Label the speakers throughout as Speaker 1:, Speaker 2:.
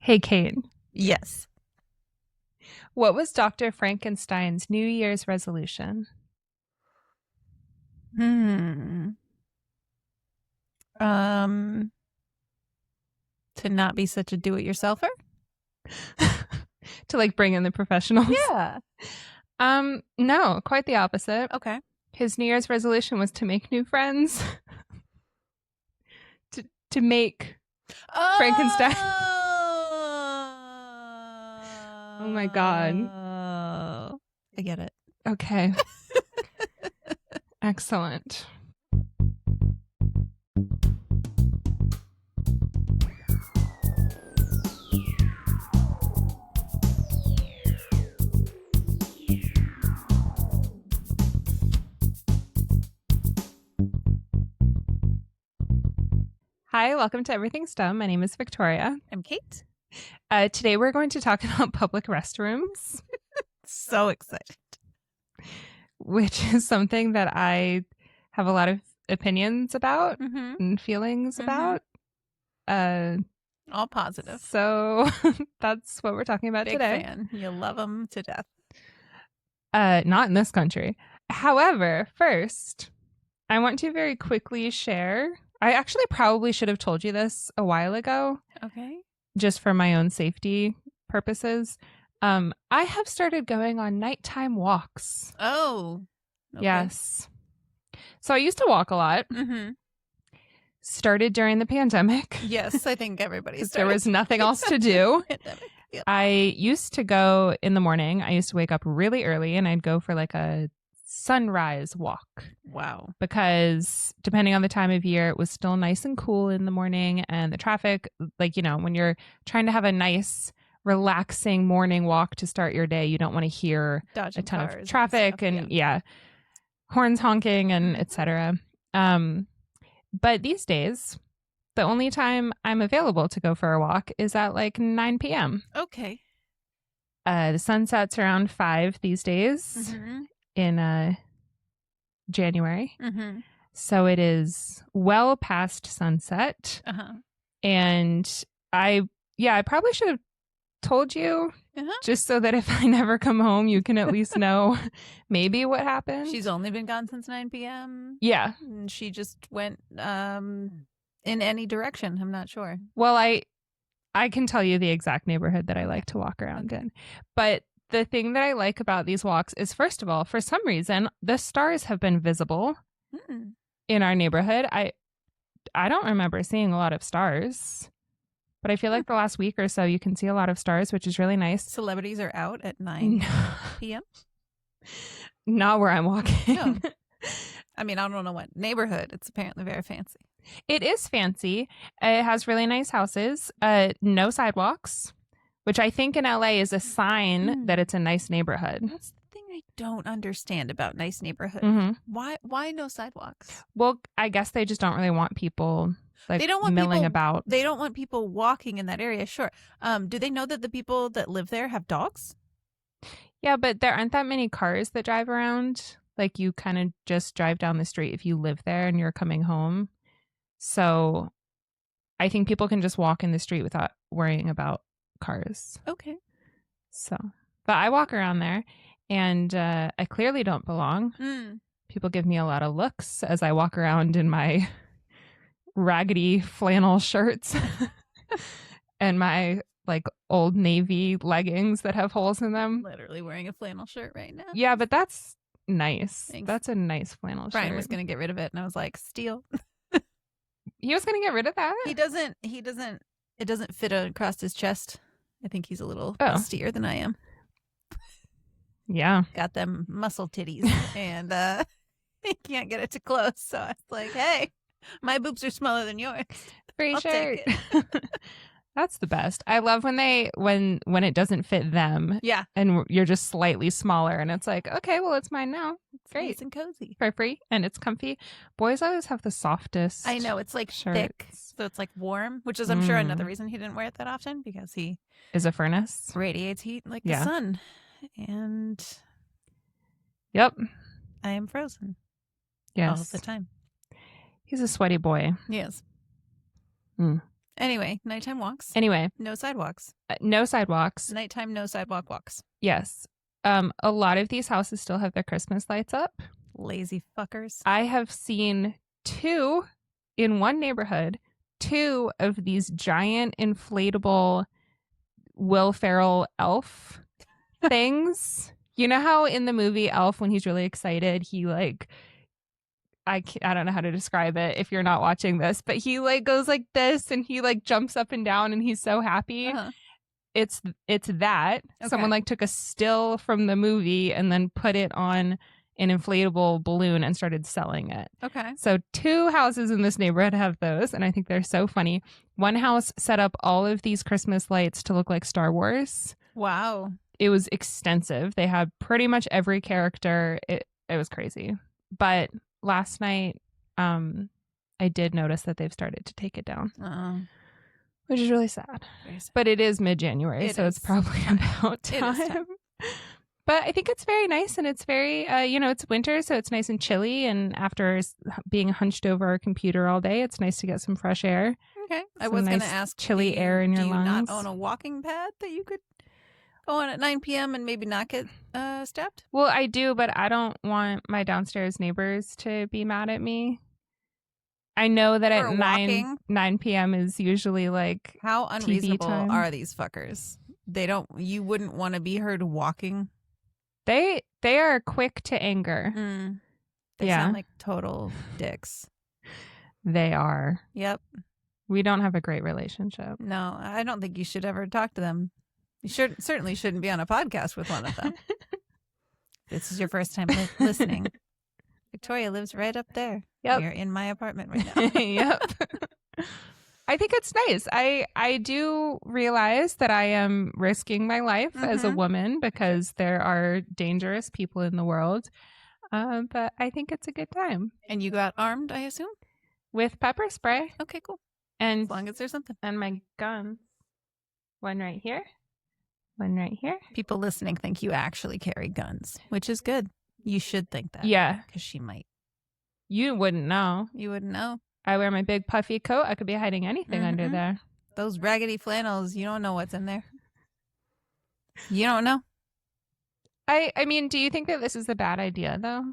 Speaker 1: Hey, Kate.
Speaker 2: Yes.
Speaker 1: What was Dr. Frankenstein's New Year's resolution?
Speaker 2: Hmm. Um, to not be such a do-it-yourselfer?
Speaker 1: To bring in the professionals?
Speaker 2: Yeah.
Speaker 1: No, quite the opposite.
Speaker 2: Okay.
Speaker 1: His New Year's resolution was to make new friends. to make Frankenstein. Oh my God.
Speaker 2: I get it.
Speaker 1: Okay. Excellent. Hi, welcome to Everything STEM. My name is Victoria.
Speaker 2: I'm Kate.
Speaker 1: Today we're going to talk about public restrooms.
Speaker 2: So excited.
Speaker 1: Which is something that I have a lot of opinions about and feelings about.
Speaker 2: All positive.
Speaker 1: So that's what we're talking about
Speaker 2: Big
Speaker 1: today.
Speaker 2: Fan. You love them to death.
Speaker 1: Not in this country. However, first, I want to very quickly share. I actually probably should have told you this a while ago.
Speaker 2: Okay.
Speaker 1: Just for my own safety purposes. I have started going on nighttime walks.
Speaker 2: Oh.
Speaker 1: Okay. Yes. So I used to walk a lot. Started during the pandemic.
Speaker 2: Yes, I think everybody started.
Speaker 1: There was nothing else to do.
Speaker 2: Yep.
Speaker 1: I used to go in the morning. I used to wake up really early and I'd go for a sunrise walk.
Speaker 2: Wow.
Speaker 1: Because depending on the time of year, it was still nice and cool in the morning, and the traffic, when you're trying to have a nice relaxing morning walk to start your day, you don't want to hear
Speaker 2: Dodging
Speaker 1: a ton
Speaker 2: cars
Speaker 1: of traffic and horns honking and etc. But these days, the only time I'm available to go for a walk is at 9 p.m.
Speaker 2: Okay.
Speaker 1: The sun sets around 5 these days in January. So it is well past sunset. And I probably should have told you just so that if I never come home, you can at least know maybe what happened.
Speaker 2: She's only been gone since 9 p.m.
Speaker 1: Yeah.
Speaker 2: And she just went in any direction. I'm not sure.
Speaker 1: Well, I can tell you the exact neighborhood that I like to walk around in. But the thing that I like about these walks is, first of all, for some reason, the stars have been visible in our neighborhood. I don't remember seeing a lot of stars. But I feel like the last week or so, you can see a lot of stars, which is really nice.
Speaker 2: Celebrities are out at 9 p.m.?
Speaker 1: Not where I'm walking.
Speaker 2: No. I mean, I don't know what neighborhood. It's apparently very fancy.
Speaker 1: It is fancy. It has really nice houses. No sidewalks, which I think in LA is a sign that it's a nice neighborhood.
Speaker 2: That's the thing I don't understand about nice neighborhoods. Why no sidewalks?
Speaker 1: Well, I guess they just don't really want people... they don't want milling about.
Speaker 2: They don't want people walking in that area. Sure. Do they know that the people that live there have dogs?
Speaker 1: Yeah, but there aren't that many cars that drive around. You kind of just drive down the street if you live there and you're coming home. So I think people can just walk in the street without worrying about cars.
Speaker 2: Okay.
Speaker 1: So, but I walk around there and I clearly don't belong. People give me a lot of looks as I walk around in my raggedy flannel shirts and my old navy leggings that have holes in them.
Speaker 2: Literally wearing a flannel shirt right now.
Speaker 1: Yeah, but that's nice.
Speaker 2: Thanks.
Speaker 1: That's a nice flannel shirt.
Speaker 2: Brian was going to get rid of it and I was like, steal.
Speaker 1: He was going to get rid of that?
Speaker 2: It doesn't fit across his chest. I think he's a little rustier than I am.
Speaker 1: Yeah.
Speaker 2: Got them muscle titties and he can't get it to close. So I was like, hey, my boobs are smaller than yours.
Speaker 1: Free shirt. That's the best. I love when it doesn't fit them.
Speaker 2: Yeah.
Speaker 1: And you're just slightly smaller and it's like, okay, well, it's mine now. It's great.
Speaker 2: Nice and cozy.
Speaker 1: For free and it's comfy. Boys always have the softest.
Speaker 2: I know. It's
Speaker 1: shirts.
Speaker 2: Thick. So it's warm, which is, I'm sure, another reason he didn't wear it that often because he
Speaker 1: is a furnace.
Speaker 2: Radiates heat like the sun. And
Speaker 1: yep.
Speaker 2: I am frozen.
Speaker 1: Yes.
Speaker 2: All the time.
Speaker 1: He's a sweaty boy.
Speaker 2: Yes. Anyway, nighttime walks.
Speaker 1: Anyway.
Speaker 2: No sidewalks.
Speaker 1: No sidewalks.
Speaker 2: Nighttime, no sidewalk walks.
Speaker 1: Yes. A lot of these houses still have their Christmas lights up.
Speaker 2: Lazy fuckers.
Speaker 1: I have seen 2 in one neighborhood, 2 of these giant inflatable Will Ferrell elf things. You know how in the movie Elf, when he's really excited, he like, I don't know how to describe it if you're not watching this, but he like goes like this and he like jumps up and down and he's so happy. It's that. Okay. Someone like took a still from the movie and then put it on an inflatable balloon and started selling it.
Speaker 2: Okay.
Speaker 1: So 2 houses in this neighborhood have those, and I think they're so funny. One house set up all of these Christmas lights to look like Star Wars.
Speaker 2: Wow.
Speaker 1: It was extensive. They had pretty much every character. It was crazy. But last night, I did notice that they've started to take it down. Which is really sad. But it is mid-January, so it's probably about time. But I think it's very nice, and it's very, it's winter, so it's nice and chilly. And after being hunched over a computer all day, it's nice to get some fresh air.
Speaker 2: Okay. I was going to ask,
Speaker 1: chilly air in your lungs.
Speaker 2: Do you not own a walking pad that you could go on at 9 p.m. and maybe not get stepped?
Speaker 1: Well, I do, but I don't want my downstairs neighbors to be mad at me. I know that at 9 p.m. is usually like
Speaker 2: how unreasonable
Speaker 1: TV time.
Speaker 2: Are these fuckers? You wouldn't want to be heard walking.
Speaker 1: They are quick to anger.
Speaker 2: They sound like total dicks.
Speaker 1: They are.
Speaker 2: Yep.
Speaker 1: We don't have a great relationship.
Speaker 2: No, I don't think you should ever talk to them. You certainly shouldn't be on a podcast with one of them. This is your first time listening. Victoria lives right up there.
Speaker 1: Yep.
Speaker 2: You're in my apartment right now.
Speaker 1: Yep. I think it's nice. I do realize that I am risking my life as a woman because there are dangerous people in the world. But I think it's a good time.
Speaker 2: And you got armed, I assume?
Speaker 1: With pepper spray.
Speaker 2: Okay, cool.
Speaker 1: And
Speaker 2: as long as there's something.
Speaker 1: And my gun. One right here. One right here.
Speaker 2: People listening think you actually carry guns, which is good. You should think that.
Speaker 1: Yeah.
Speaker 2: Because she might.
Speaker 1: You wouldn't know.
Speaker 2: You wouldn't know.
Speaker 1: I wear my big puffy coat. I could be hiding anything under there.
Speaker 2: Those raggedy flannels, you don't know what's in there. You don't know.
Speaker 1: I mean, do you think that this is a bad idea, though?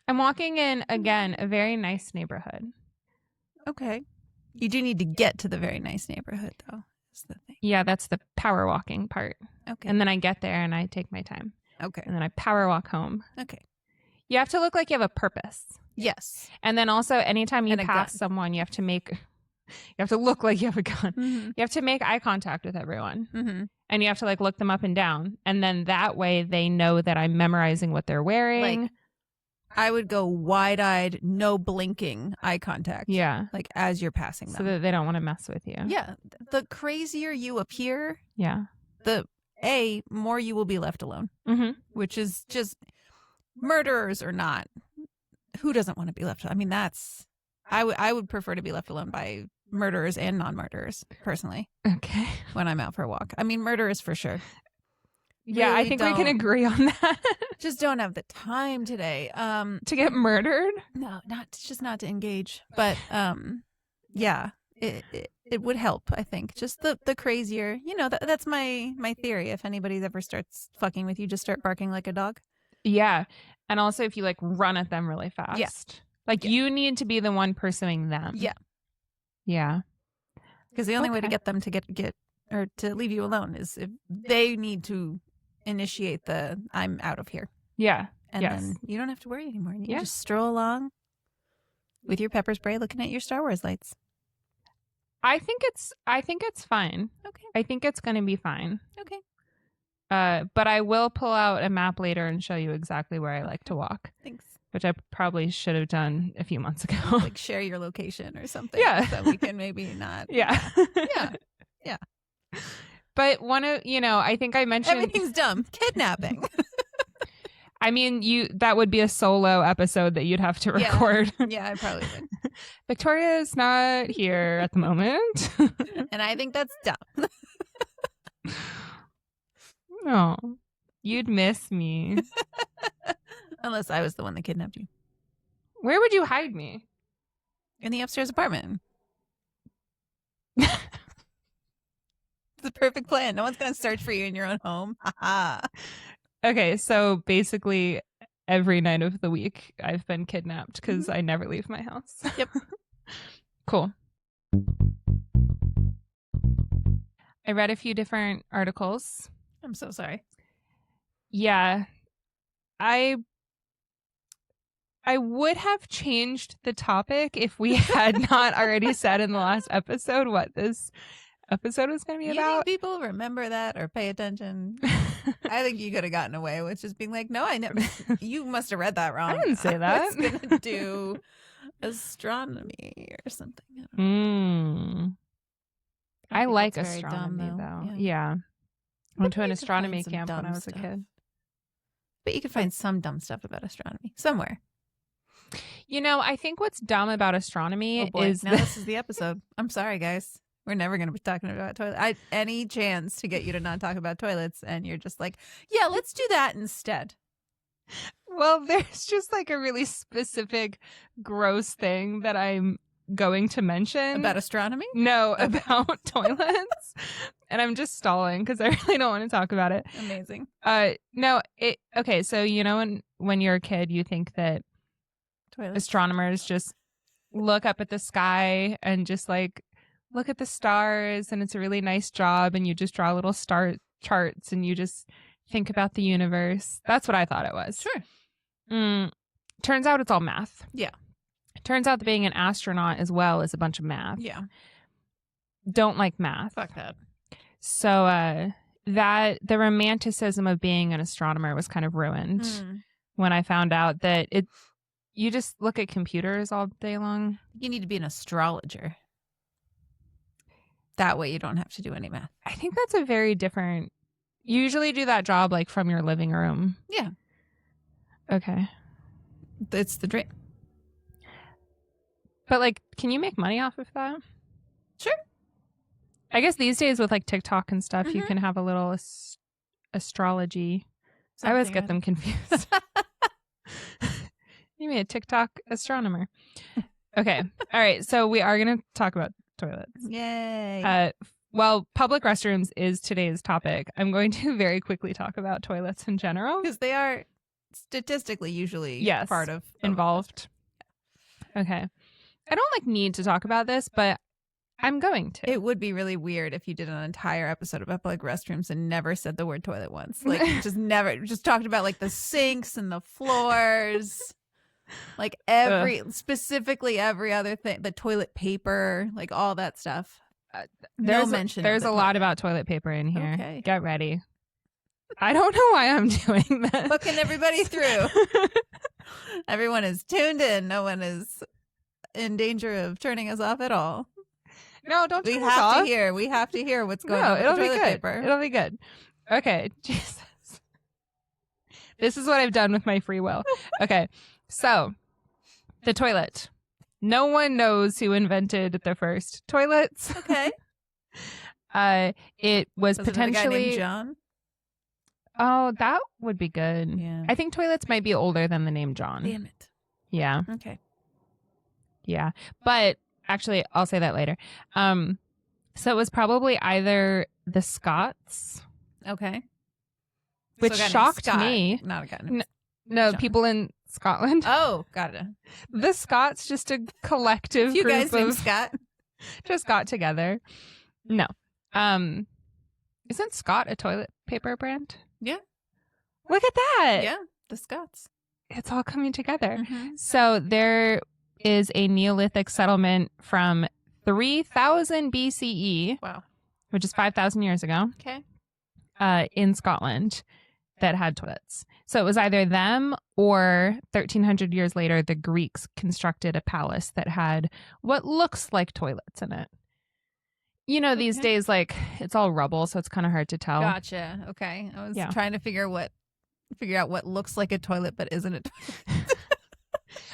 Speaker 1: I'm walking in, again, a very nice neighborhood.
Speaker 2: Okay. You do need to get to the very nice neighborhood, though, is the thing.
Speaker 1: Yeah, that's the power walking part.
Speaker 2: Okay.
Speaker 1: And then I get there and I take my time.
Speaker 2: Okay.
Speaker 1: And then I power walk home.
Speaker 2: Okay.
Speaker 1: You have to look like you have a purpose.
Speaker 2: Yes.
Speaker 1: And then also, anytime you pass someone, you have to look like you have a gun. You have to make eye contact with everyone. And you have to like look them up and down. And then that way they know that I'm memorizing what they're wearing.
Speaker 2: Like, I would go wide-eyed, no blinking eye contact.
Speaker 1: Yeah.
Speaker 2: Like as you're passing them.
Speaker 1: So that they don't want to mess with you.
Speaker 2: Yeah. The crazier you appear,
Speaker 1: yeah,
Speaker 2: the more you will be left alone. Which is just murderers or not. Who doesn't want to be left alone? I mean, I would prefer to be left alone by murderers and non-murderers, personally.
Speaker 1: Okay.
Speaker 2: When I'm out for a walk. I mean, murderers for sure.
Speaker 1: Yeah, really I think we can agree on that.
Speaker 2: Just don't have the time today.
Speaker 1: To get murdered?
Speaker 2: No, not to engage. But yeah, it would help, I think. Just the crazier, that's my theory. If anybody ever starts fucking with you, just start barking like a dog.
Speaker 1: Yeah. And also if you like run at them really fast.
Speaker 2: Yeah.
Speaker 1: Like you need to be the one pursuing them.
Speaker 2: Yeah.
Speaker 1: Yeah.
Speaker 2: Because the only way to get them to get or to leave you alone is if they need to initiate the I'm out of here.
Speaker 1: Yeah.
Speaker 2: And then you don't have to worry anymore. You can just stroll along with your pepper spray looking at your Star Wars lights.
Speaker 1: I think it's fine.
Speaker 2: Okay.
Speaker 1: I think it's going to be fine.
Speaker 2: Okay.
Speaker 1: But I will pull out a map later and show you exactly where I like to walk.
Speaker 2: Thanks.
Speaker 1: Which I probably should have done a few months ago.
Speaker 2: Like share your location or something.
Speaker 1: Yeah.
Speaker 2: So we can maybe not.
Speaker 1: Yeah.
Speaker 2: Yeah. Yeah.
Speaker 1: But I think I mentioned
Speaker 2: everything's dumb. Kidnapping.
Speaker 1: I mean, that would be a solo episode that you'd have to record.
Speaker 2: Yeah, I probably would.
Speaker 1: Victoria's not here at the moment.
Speaker 2: And I think that's dumb.
Speaker 1: No, you'd miss me.
Speaker 2: Unless I was the one that kidnapped you.
Speaker 1: Where would you hide me?
Speaker 2: In the upstairs apartment. It's the perfect plan. No one's going to search for you in your own home.
Speaker 1: Okay, so basically every night of the week I've been kidnapped because I never leave my house.
Speaker 2: Yep.
Speaker 1: Cool. I read a few different articles.
Speaker 2: I'm so sorry.
Speaker 1: Yeah. I would have changed the topic if we had not already said in the last episode what this episode was going to be about.
Speaker 2: You think people remember that or pay attention? I think you could have gotten away with just being like, no, I never. You must have read that wrong.
Speaker 1: I didn't say that.
Speaker 2: I was going to do astronomy or something.
Speaker 1: I like astronomy, though. Yeah. I went to an astronomy camp when I was a kid.
Speaker 2: But you could find some dumb stuff about astronomy somewhere.
Speaker 1: You know, I think what's dumb about astronomy is...
Speaker 2: Now this is the episode. I'm sorry, guys. We're never going to be talking about toilets. Any chance to get you to not talk about toilets, and you're just like, yeah, let's do that instead.
Speaker 1: Well, there's just like a really specific gross thing that I'm going to mention.
Speaker 2: About astronomy?
Speaker 1: No, about toilets. And I'm just stalling because I really don't want to talk about it.
Speaker 2: Amazing.
Speaker 1: No, okay, so you know when you're a kid, you think that astronomers just look up at the sky and just like look at the stars, and it's a really nice job, and you just draw little star charts and you just think about the universe. That's what I thought it was.
Speaker 2: Sure.
Speaker 1: Turns out it's all math.
Speaker 2: Yeah.
Speaker 1: Turns out that being an astronaut as well is a bunch of math.
Speaker 2: Yeah.
Speaker 1: Don't like math.
Speaker 2: Fuck that.
Speaker 1: So that the romanticism of being an astronomer was kind of ruined when I found out that you just look at computers all day long.
Speaker 2: You need to be an astrologer. That way you don't have to do any math.
Speaker 1: I think that's a very different... You usually do that job like from your living room.
Speaker 2: Yeah.
Speaker 1: Okay.
Speaker 2: It's the dream.
Speaker 1: But like, can you make money off of that?
Speaker 2: Sure.
Speaker 1: I guess these days with like TikTok and stuff, you can have a little astrology. I always get them confused. You mean a TikTok astronomer. Okay. All right. So we are going to talk about toilets.
Speaker 2: Yay.
Speaker 1: Well, public restrooms is today's topic. I'm going to very quickly talk about toilets in general.
Speaker 2: Because they are statistically usually part of
Speaker 1: involved. Okay. I don't like need to talk about this, but I'm going to.
Speaker 2: It would be really weird if you did an entire episode about public restrooms and never said the word toilet once. Like just talked about like the sinks and the floors. Like specifically every other thing, the toilet paper, like all that stuff.
Speaker 1: There's a lot about toilet paper in here. Okay. Get ready. I don't know why I'm doing this.
Speaker 2: Hooking everybody through. Everyone is tuned in. No one is in danger of turning us off at all.
Speaker 1: No, don't turn
Speaker 2: us
Speaker 1: off.
Speaker 2: We have to hear what's going on with the toilet paper.
Speaker 1: It'll be good. Okay. Jesus. This is what I've done with my free will. Okay. So, the toilet. No one knows who invented the first toilets.
Speaker 2: Okay.
Speaker 1: It was potentially
Speaker 2: a guy named John.
Speaker 1: Oh, that would be good.
Speaker 2: Yeah.
Speaker 1: I think toilets might be older than the name John.
Speaker 2: Damn it.
Speaker 1: Yeah.
Speaker 2: Okay.
Speaker 1: Yeah. But actually, I'll say that later. So it was probably either the Scots.
Speaker 2: Okay.
Speaker 1: Which shocked me.
Speaker 2: Not a guy named
Speaker 1: No, people in Scotland.
Speaker 2: Oh, got it.
Speaker 1: The Scots, just a collective
Speaker 2: you
Speaker 1: group
Speaker 2: guys named
Speaker 1: of
Speaker 2: Scott
Speaker 1: just got together. No. Isn't Scott a toilet paper brand?
Speaker 2: Yeah.
Speaker 1: Look at that.
Speaker 2: Yeah, the Scots.
Speaker 1: It's all coming together. So there is a Neolithic settlement from 3000 BCE.
Speaker 2: Wow.
Speaker 1: Which is 5,000 years ago.
Speaker 2: Okay.
Speaker 1: In Scotland that had toilets. So it was either them or 1,300 years later, the Greeks constructed a palace that had what looks like toilets in it. You know, these days, like, it's all rubble, so it's kind of hard to tell.
Speaker 2: Gotcha. Okay. I was trying to figure out what looks like a toilet but isn't a toilet.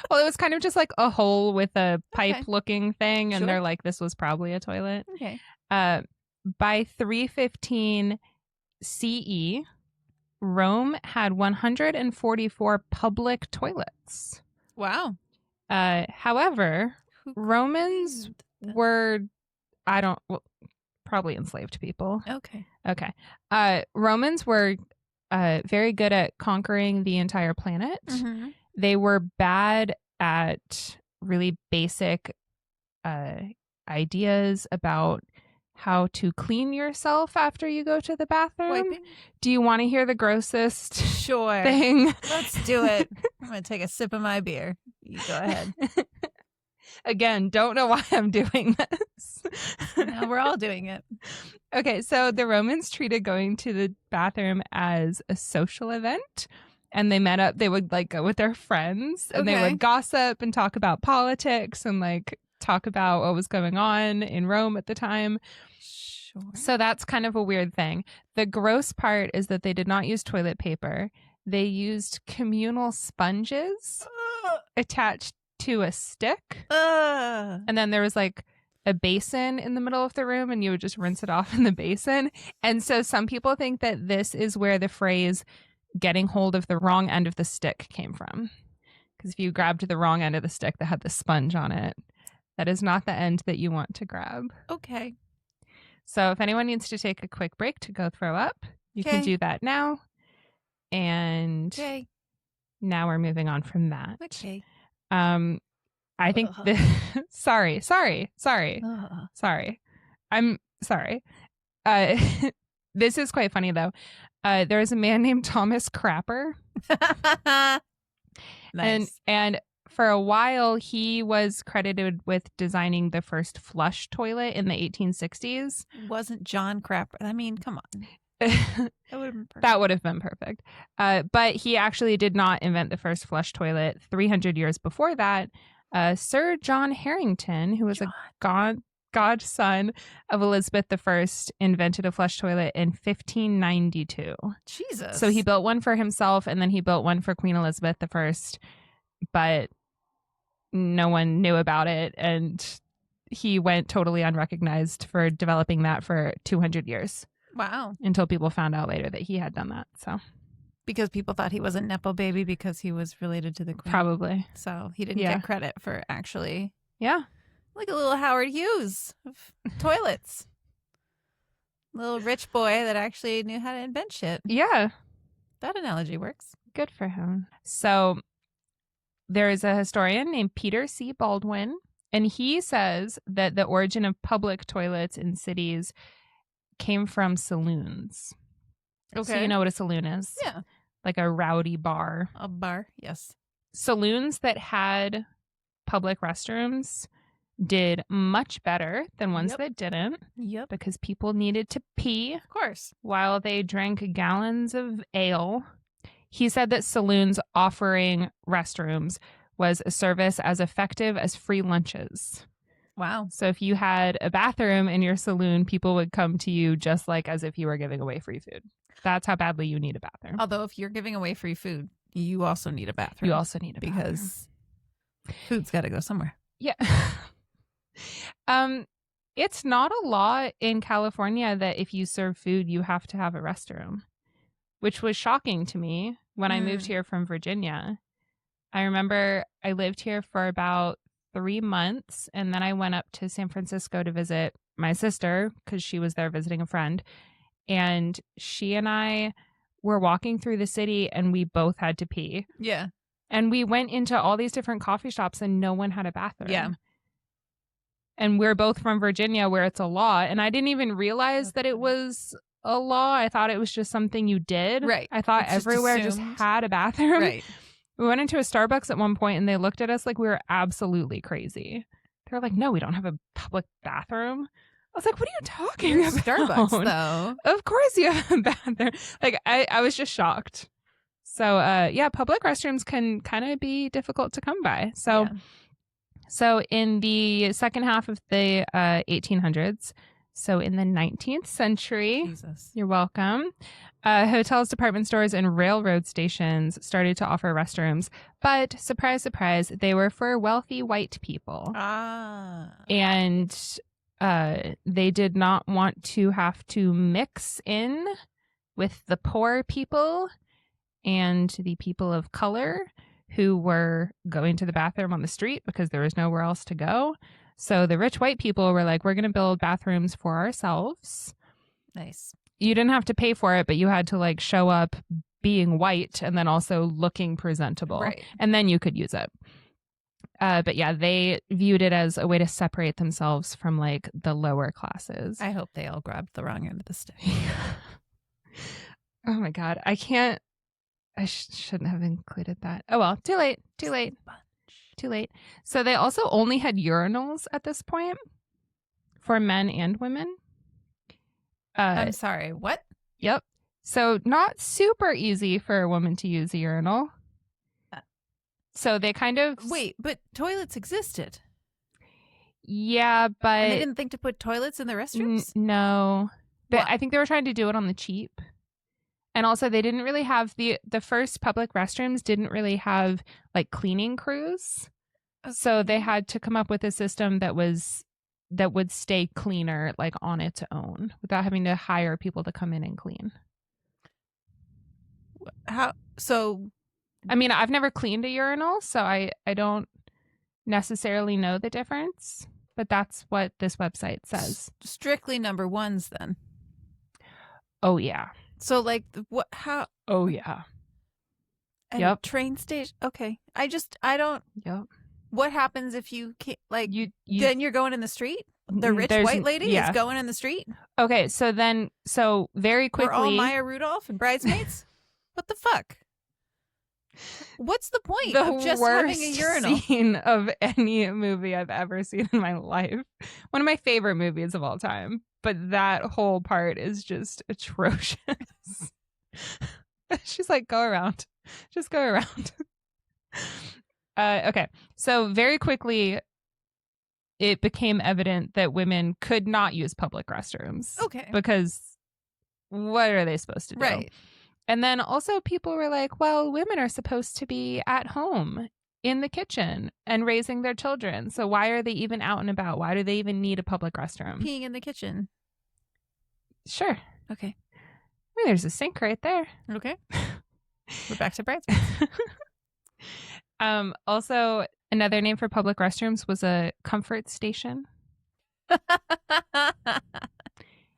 Speaker 1: Well, it was kind of just like a hole with a pipe-looking thing, and they're like, this was probably a toilet.
Speaker 2: Okay.
Speaker 1: By 315 CE, Rome had 144 public toilets.
Speaker 2: Wow.
Speaker 1: However, Romans were I don't, well, probably enslaved people.
Speaker 2: Okay.
Speaker 1: Okay. Romans were very good at conquering the entire planet. Mm-hmm. They were bad at really basic ideas about how to clean yourself after you go to the bathroom.
Speaker 2: Wiping?
Speaker 1: Do you want to hear the grossest
Speaker 2: thing? Let's do it. I'm going to take a sip of my beer. You go ahead.
Speaker 1: Again, don't know why I'm doing this.
Speaker 2: No, we're all doing it.
Speaker 1: Okay, so the Romans treated going to the bathroom as a social event. And they met up, they would like go with their friends and they would gossip and talk about politics and like talk about what was going on in Rome at the time. Sure. So that's kind of a weird thing. The gross part is that they did not use toilet paper. They used communal sponges attached to a stick. And then there was like a basin in the middle of the room and you would just rinse it off in the basin. And so some people think that this is where the phrase getting hold of the wrong end of the stick came from. Because if you grabbed the wrong end of the stick that had the sponge on it, that is not the end that you want to grab.
Speaker 2: Okay.
Speaker 1: So if anyone needs to take a quick break to go throw up, you can do that now. And now we're moving on from that.
Speaker 2: Okay.
Speaker 1: I think sorry. I'm sorry. This is quite funny though. There's a man named Thomas Crapper.
Speaker 2: Nice.
Speaker 1: And for a while, he was credited with designing the first flush toilet in the 1860s.
Speaker 2: Wasn't John Crapper? I mean, come on.
Speaker 1: That would have been perfect. But he actually did not invent the first flush toilet. 300 years before that, Sir John Harrington, who was a godson of Elizabeth I, invented a flush toilet in 1592.
Speaker 2: Jesus.
Speaker 1: So he built one for himself and then he built one for Queen Elizabeth I, but no one knew about it and he went totally unrecognized for developing that for 200 years.
Speaker 2: Wow.
Speaker 1: Until people found out later that he had done that. So
Speaker 2: because people thought he was a Nepo baby because he was related to the Queen.
Speaker 1: Probably.
Speaker 2: So he didn't get credit for actually.
Speaker 1: Yeah.
Speaker 2: Like a little Howard Hughes of toilets. Little rich boy that actually knew how to invent shit.
Speaker 1: Yeah.
Speaker 2: That analogy works.
Speaker 1: Good for him. So there is a historian named Peter C. Baldwin, and he says that the origin of public toilets in cities came from saloons.
Speaker 2: Okay.
Speaker 1: So you know what a saloon is?
Speaker 2: Yeah.
Speaker 1: Like a rowdy bar.
Speaker 2: A bar, yes.
Speaker 1: Saloons that had public restrooms did much better than ones that didn't.
Speaker 2: Yep.
Speaker 1: Because people needed to pee.
Speaker 2: Of course.
Speaker 1: While they drank gallons of ale. He said that saloons offering restrooms was a service as effective as free lunches.
Speaker 2: Wow.
Speaker 1: So if you had a bathroom in your saloon, people would come to you just like as if you were giving away free food. That's how badly you need a bathroom.
Speaker 2: Although if you're giving away free food, you also need a bathroom.
Speaker 1: You also need a bathroom.
Speaker 2: Because food's got to go somewhere.
Speaker 1: Yeah. It's not a law in California that if you serve food, you have to have a restroom, which was shocking to me when I moved here from Virginia. I remember I lived here for about 3 months, and then I went up to San Francisco to visit my sister because she was there visiting a friend. And she and I were walking through the city, and we both had to pee.
Speaker 2: Yeah.
Speaker 1: And we went into all these different coffee shops, and no one had a bathroom.
Speaker 2: Yeah.
Speaker 1: And we're both from Virginia where it's a law. And I didn't even realize that it was a law. I thought it was just something you did.
Speaker 2: Right.
Speaker 1: I thought everywhere just had a bathroom.
Speaker 2: Right.
Speaker 1: We went into a Starbucks at one point and they looked at us like we were absolutely crazy. They were like, no, we don't have a public bathroom. I was like, what are you talking about?
Speaker 2: Starbucks, though.
Speaker 1: Of course you have a bathroom. Like, I was just shocked. So, yeah, public restrooms can kind of be difficult to come by. So, So in the second half of the 1800s, so in the 19th century,
Speaker 2: Jesus.
Speaker 1: You're welcome, hotels, department stores, and railroad stations started to offer restrooms. But surprise, surprise, they were for wealthy white people. And they did not want to have to mix in with the poor people and the people of color who were going to the bathroom on the street because there was nowhere else to go. So the rich white people were like, we're going to build bathrooms for ourselves.
Speaker 2: Nice.
Speaker 1: You didn't have to pay for it, but you had to like show up being white and then also looking presentable.
Speaker 2: Right.
Speaker 1: And then you could use it. But yeah, they viewed it as a way to separate themselves from like the lower classes.
Speaker 2: I hope they all grabbed the wrong end of the stick.
Speaker 1: Oh my God. I can't. I shouldn't have included that. Oh well, too late. Too late. Too late. So they also only had urinals at this point for men and women.
Speaker 2: I'm sorry, what?
Speaker 1: Yep. So not super easy for a woman to use a urinal. So they kind of...
Speaker 2: Wait, but toilets existed.
Speaker 1: Yeah, but...
Speaker 2: And they didn't think to put toilets in the restrooms?
Speaker 1: No. But I think they were trying to do it on the cheap. And also they didn't really have... The first public restrooms didn't really have like cleaning crews. Okay. So they had to come up with a system that would stay cleaner like on its own without having to hire people to come in and clean.
Speaker 2: How? So...
Speaker 1: I mean, I've never cleaned a urinal, so I don't necessarily know the difference, but that's what this website says.
Speaker 2: Strictly number ones, then.
Speaker 1: Oh, yeah.
Speaker 2: So, like, what, how?
Speaker 1: Oh, yeah.
Speaker 2: And
Speaker 1: yep.
Speaker 2: Train station. Okay. I don't.
Speaker 1: Yep.
Speaker 2: What happens if you can't, like,
Speaker 1: you
Speaker 2: then you're going in the street? The rich white lady is going in the street?
Speaker 1: Okay, so very quickly.
Speaker 2: We're all Maya Rudolph and Bridesmaids? What the fuck? What's the point of just having a urinal?
Speaker 1: Scene of any movie I've ever seen in my life. One of my favorite movies of all time. But that whole part is just atrocious. She's like, go around. Just go around. Okay. So very quickly, it became evident that women could not use public restrooms.
Speaker 2: Okay.
Speaker 1: Because what are they supposed to do?
Speaker 2: Right.
Speaker 1: And then also people were like, well, women are supposed to be at home in the kitchen and raising their children. So why are they even out and about? Why do they even need a public restroom?
Speaker 2: Peeing in the kitchen.
Speaker 1: Sure.
Speaker 2: Okay.
Speaker 1: I mean, there's a sink right there.
Speaker 2: Okay. We're back to Bridesmaids.
Speaker 1: Also, another name for public restrooms was a comfort station.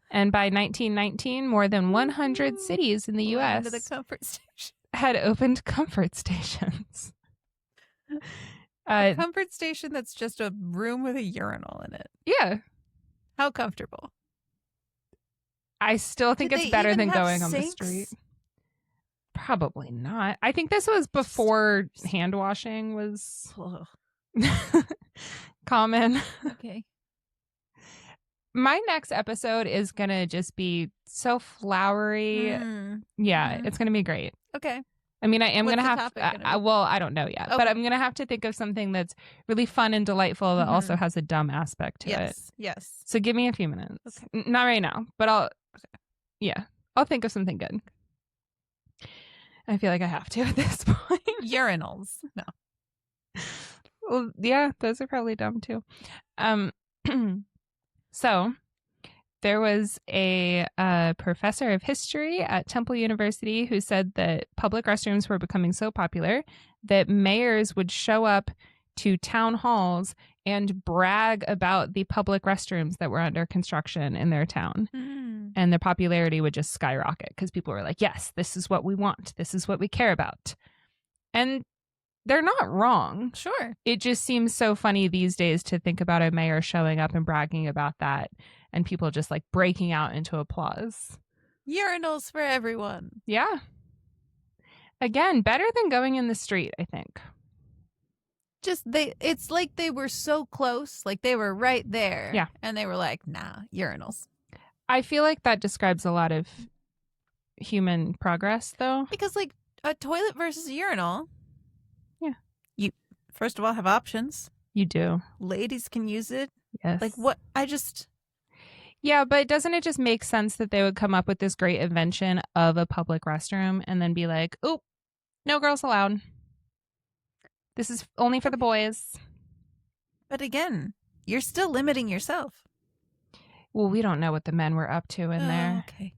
Speaker 1: And by 1919, more than 100 cities in the U.S.
Speaker 2: The comfort station.
Speaker 1: Had opened comfort stations.
Speaker 2: A comfort station that's just a room with a urinal in it.
Speaker 1: Yeah.
Speaker 2: How comfortable?
Speaker 1: I still think it's better than going on the street. Probably not. I think this was before hand washing was common.
Speaker 2: Okay.
Speaker 1: My next episode is going to just be so flowery. Yeah, it's going to be great.
Speaker 2: Okay.
Speaker 1: I mean, I am going to have well, I don't know yet, but I'm going to have to think of something that's really fun and delightful that also has a dumb aspect to it.
Speaker 2: Yes.
Speaker 1: So give me a few minutes. Okay. Not right now, but I'll think of something good. I feel like I have to at this point.
Speaker 2: Urinals. No.
Speaker 1: Well, yeah, those are probably dumb too. So there was a professor of history at Temple University who said that public restrooms were becoming so popular that mayors would show up to town halls and brag about the public restrooms that were under construction in their town. And their popularity would just skyrocket because people were like, yes, this is what we want. This is what we care about. And they're not wrong.
Speaker 2: Sure.
Speaker 1: It just seems so funny these days to think about a mayor showing up and bragging about that and people just like breaking out into applause.
Speaker 2: Urinals for everyone.
Speaker 1: Yeah. Again, better than going in the street, I think.
Speaker 2: It's like they were so close, like they were right there.
Speaker 1: Yeah.
Speaker 2: And they were like, nah, urinals.
Speaker 1: I feel like that describes a lot of human progress, though.
Speaker 2: Because, like, a toilet versus a urinal.
Speaker 1: Yeah.
Speaker 2: You, first of all, have options.
Speaker 1: You do.
Speaker 2: Ladies can use it.
Speaker 1: Yes.
Speaker 2: Like, what?
Speaker 1: Yeah, but doesn't it just make sense that they would come up with this great invention of a public restroom and then be like, oh, no girls allowed. This is only for the boys.
Speaker 2: But again, you're still limiting yourself.
Speaker 1: Well, we don't know what the men were up to in there.
Speaker 2: Okay.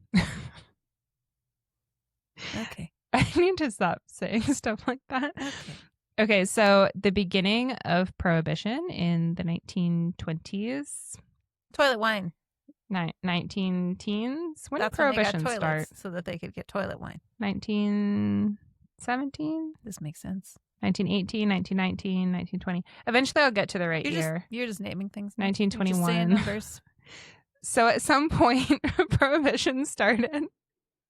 Speaker 2: Okay.
Speaker 1: I need to stop saying stuff like that.
Speaker 2: Okay.
Speaker 1: Okay, so the beginning of Prohibition in the 1920s.
Speaker 2: Toilet wine.
Speaker 1: 19 teens. When
Speaker 2: That's
Speaker 1: did Prohibition
Speaker 2: when they got toilets
Speaker 1: start?
Speaker 2: so that they could get toilet wine.
Speaker 1: 1917?
Speaker 2: This makes sense.
Speaker 1: 1918, 1919, 1920. Eventually I'll get to the right year.
Speaker 2: You're just naming things now.
Speaker 1: 1921.
Speaker 2: You're just saying numbers.
Speaker 1: So at some point, Prohibition started.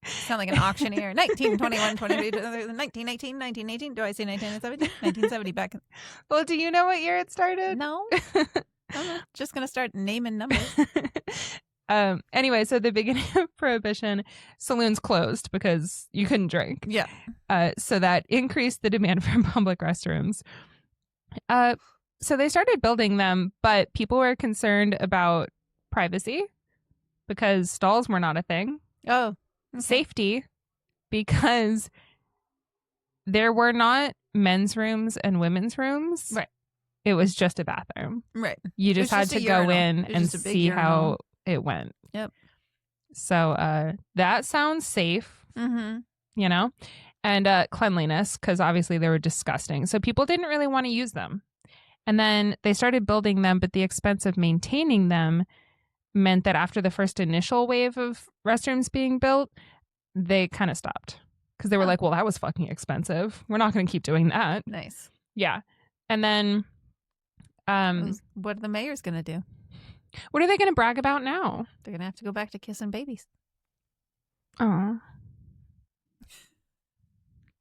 Speaker 2: Sound like an auctioneer. 1921, 1918, 1918. Do I say 1917? 1970 back.
Speaker 1: Well, do you know what year it started?
Speaker 2: No. I'm just going to start naming numbers.
Speaker 1: Anyway, so the beginning of Prohibition, saloons closed because you couldn't drink.
Speaker 2: Yeah.
Speaker 1: So that increased the demand for public restrooms. So they started building them, but people were concerned about privacy because stalls were not a thing.
Speaker 2: Oh.
Speaker 1: Okay. Safety, because there were not men's rooms and women's rooms.
Speaker 2: Right.
Speaker 1: It was just a bathroom.
Speaker 2: Right.
Speaker 1: You just had to go in and see how it went.
Speaker 2: Yep.
Speaker 1: So that sounds safe, you know, and cleanliness, because obviously they were disgusting. So people didn't really want to use them. And then they started building them, but the expense of maintaining them meant that after the first initial wave of restrooms being built, they kind of stopped because they were like, well, that was fucking expensive. We're not going to keep doing that.
Speaker 2: Nice.
Speaker 1: Yeah. And then
Speaker 2: what are the mayors going to do?
Speaker 1: What are they going to brag about now?
Speaker 2: They're going to have to go back to kissing babies.
Speaker 1: Oh,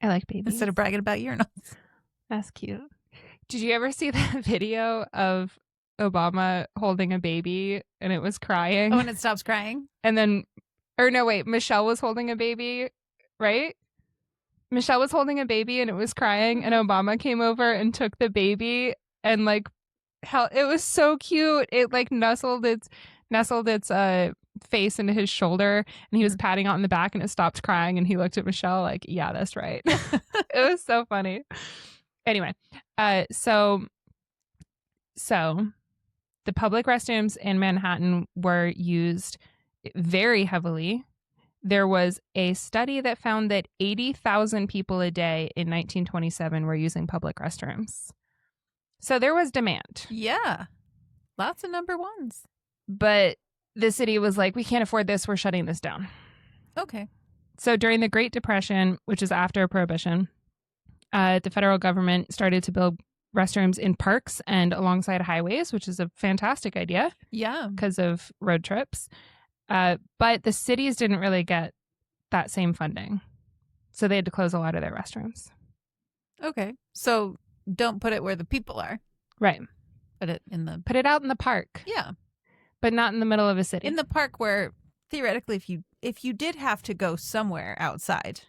Speaker 1: I like babies.
Speaker 2: Instead of bragging about urinals.
Speaker 1: That's cute. Did you ever see that video of Obama holding a baby and it was crying?
Speaker 2: Oh, and it stops crying?
Speaker 1: And then, or no, wait, Michelle was holding a baby, right? Michelle was holding a baby and it was crying, and Obama came over and took the baby and like, it was so cute. It like nestled its face into his shoulder, and he was patting it on the back, and it stopped crying, and he looked at Michelle like, yeah, that's right. It was so funny. Anyway, so the public restrooms in Manhattan were used very heavily. There was a study that found that 80,000 people a day in 1927 were using public restrooms. So there was demand.
Speaker 2: Yeah. Lots of number ones.
Speaker 1: But the city was like, we can't afford this. We're shutting this down.
Speaker 2: Okay.
Speaker 1: So during the Great Depression, which is after Prohibition, the federal government started to build restrooms in parks and alongside highways, which is a fantastic idea.
Speaker 2: Yeah.
Speaker 1: Because of road trips. But the cities didn't really get that same funding. So they had to close a lot of their restrooms.
Speaker 2: Okay. So don't put it where the people are.
Speaker 1: Right.
Speaker 2: Put it
Speaker 1: out in the park.
Speaker 2: Yeah.
Speaker 1: But not in the middle of a city.
Speaker 2: In the park where theoretically if you did have to go somewhere outside,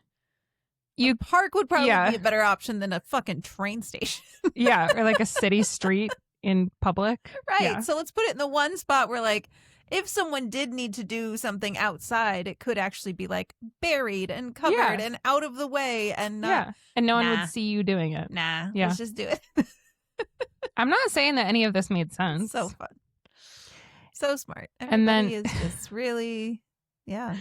Speaker 2: a park would probably be a better option than a fucking train station.
Speaker 1: Yeah, or like a city street in public.
Speaker 2: Right.
Speaker 1: Yeah.
Speaker 2: So let's put it in the one spot where like if someone did need to do something outside, it could actually be like buried and covered and out of the way and not,
Speaker 1: and no one would see you doing it.
Speaker 2: Let's just do it.
Speaker 1: I'm not saying that any of this made sense.
Speaker 2: So fun. So smart. Everybody
Speaker 1: and then
Speaker 2: is just really,
Speaker 1: And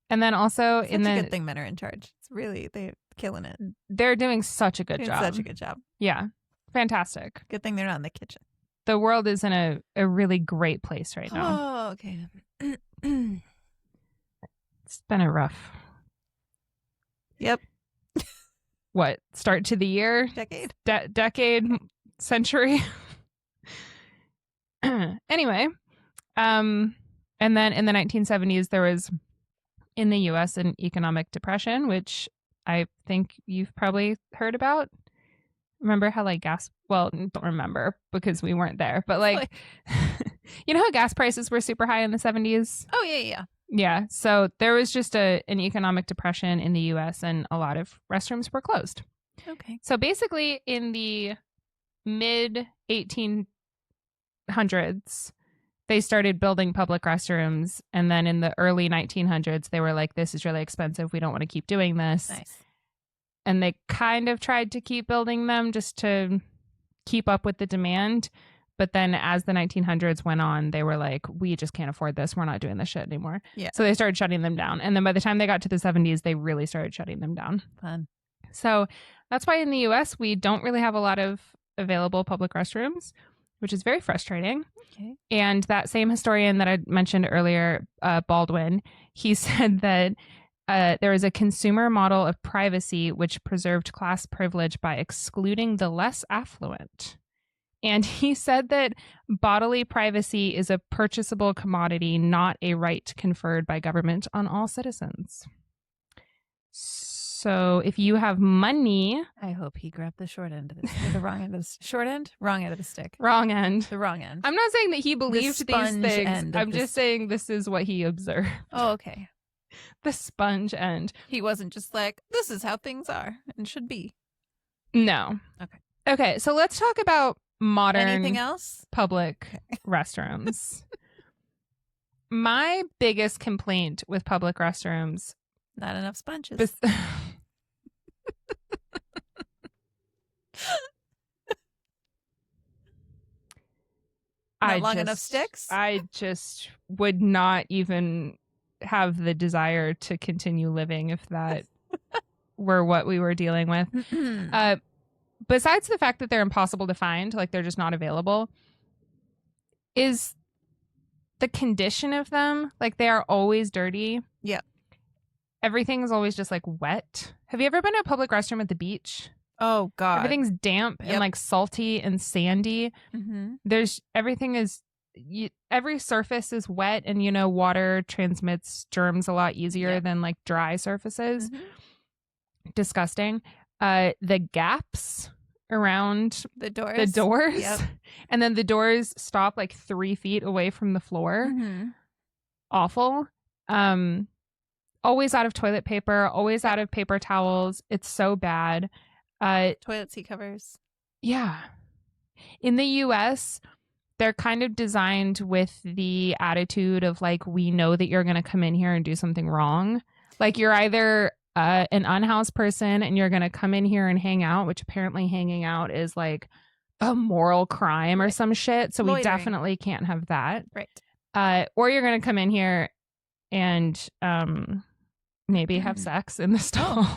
Speaker 1: then also
Speaker 2: it's a good thing men are in charge. It's really, they're killing it.
Speaker 1: They're doing such a good job.
Speaker 2: Such a good job.
Speaker 1: Yeah. Fantastic.
Speaker 2: Good thing they're not in the kitchen.
Speaker 1: The world is in a really great place right now.
Speaker 2: Oh, okay.
Speaker 1: It's been a rough.
Speaker 2: Yep.
Speaker 1: What? Start to the year?
Speaker 2: Decade.
Speaker 1: Decade? Century? Anyway. And then in the 1970s, there was in the U.S. an economic depression, which I think you've probably heard about. Remember how like don't remember because we weren't there, but like, you know how gas prices were super high in the 70s?
Speaker 2: Oh, yeah.
Speaker 1: Yeah. So there was just an economic depression in the U.S. and a lot of restrooms were closed.
Speaker 2: Okay.
Speaker 1: So basically in the mid 1800s, they started building public restrooms. And then in the early 1900s, they were like, this is really expensive. We don't want to keep doing this.
Speaker 2: Nice.
Speaker 1: And they kind of tried to keep building them just to keep up with the demand. But then as the 1900s went on, they were like, we just can't afford this. We're not doing this shit anymore.
Speaker 2: Yeah.
Speaker 1: So they started shutting them down. And then by the time they got to the 70s, they really started shutting them down.
Speaker 2: Fun.
Speaker 1: So That's why in the US, we don't really have a lot of available public restrooms, which is very frustrating.
Speaker 2: Okay.
Speaker 1: And that same historian that I mentioned earlier, Baldwin, he said that there is a consumer model of privacy which preserved class privilege by excluding the less affluent. And he said that bodily privacy is a purchasable commodity, not a right conferred by government on all citizens. So if you have money...
Speaker 2: I hope he grabbed the short end of the wrong end of the short end? Wrong end of the stick.
Speaker 1: Wrong end.
Speaker 2: The wrong end.
Speaker 1: I'm not saying that he believed these things. I'm just saying this is what he observed.
Speaker 2: Oh, okay.
Speaker 1: The sponge end.
Speaker 2: He wasn't just like, this is how things are and should be.
Speaker 1: No. Okay, so let's talk about modern
Speaker 2: anything else?
Speaker 1: Public restrooms. My biggest complaint with public restrooms...
Speaker 2: Not enough sponges. Not long enough sticks?
Speaker 1: I just would not even have the desire to continue living if that were what we were dealing with. Besides the fact that they're impossible to find, like they're just not available, is the condition of them. Like they are always dirty.
Speaker 2: Yeah.
Speaker 1: Everything is always just like wet. Have you ever been to a public restroom at the beach?
Speaker 2: Oh God.
Speaker 1: Everything's damp and like salty and sandy. Everything is, every surface is wet, and you know, water transmits germs a lot easier than like dry surfaces. Disgusting. The gaps around the doors. Yep. And then the doors stop like 3 feet away from the floor. Awful. Always out of toilet paper, always out of paper towels. It's so bad.
Speaker 2: Toilet seat covers.
Speaker 1: Yeah. In the US, they're kind of designed with the attitude of like, we know that you're going to come in here and do something wrong. Like you're either an unhoused person and you're going to come in here and hang out, which apparently hanging out is like a moral crime or some shit. So we definitely can't have that.
Speaker 2: Right.
Speaker 1: Or you're going to come in here and maybe have sex in the stalls.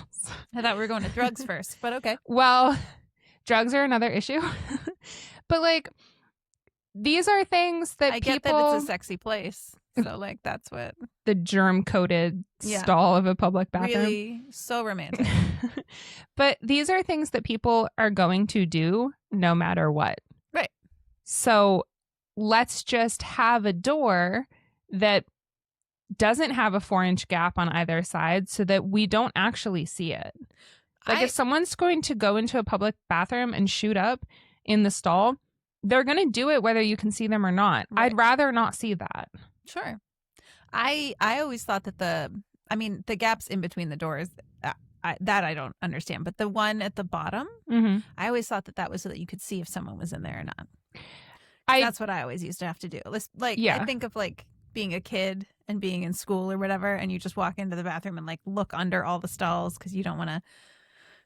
Speaker 2: I thought we were going to drugs first, but okay.
Speaker 1: Well, drugs are another issue. But like, these are things that
Speaker 2: I get that it's a sexy place. So like, that's what...
Speaker 1: The germ-coated stall of a public bathroom.
Speaker 2: Really so romantic.
Speaker 1: But these are things that people are going to do no matter what.
Speaker 2: Right.
Speaker 1: So let's just have a door that doesn't have a 4-inch gap on either side so that we don't actually see it. Like if someone's going to go into a public bathroom and shoot up in the stall, they're going to do it whether you can see them or not. Right. I'd rather not see that.
Speaker 2: Sure. I always thought that the gaps in between the doors, that I don't understand. But the one at the bottom, I always thought that was so that you could see if someone was in there or not. That's what I always used to have to do. I think of like being a kid and being in school or whatever, and you just walk into the bathroom and like look under all the stalls because you don't want to.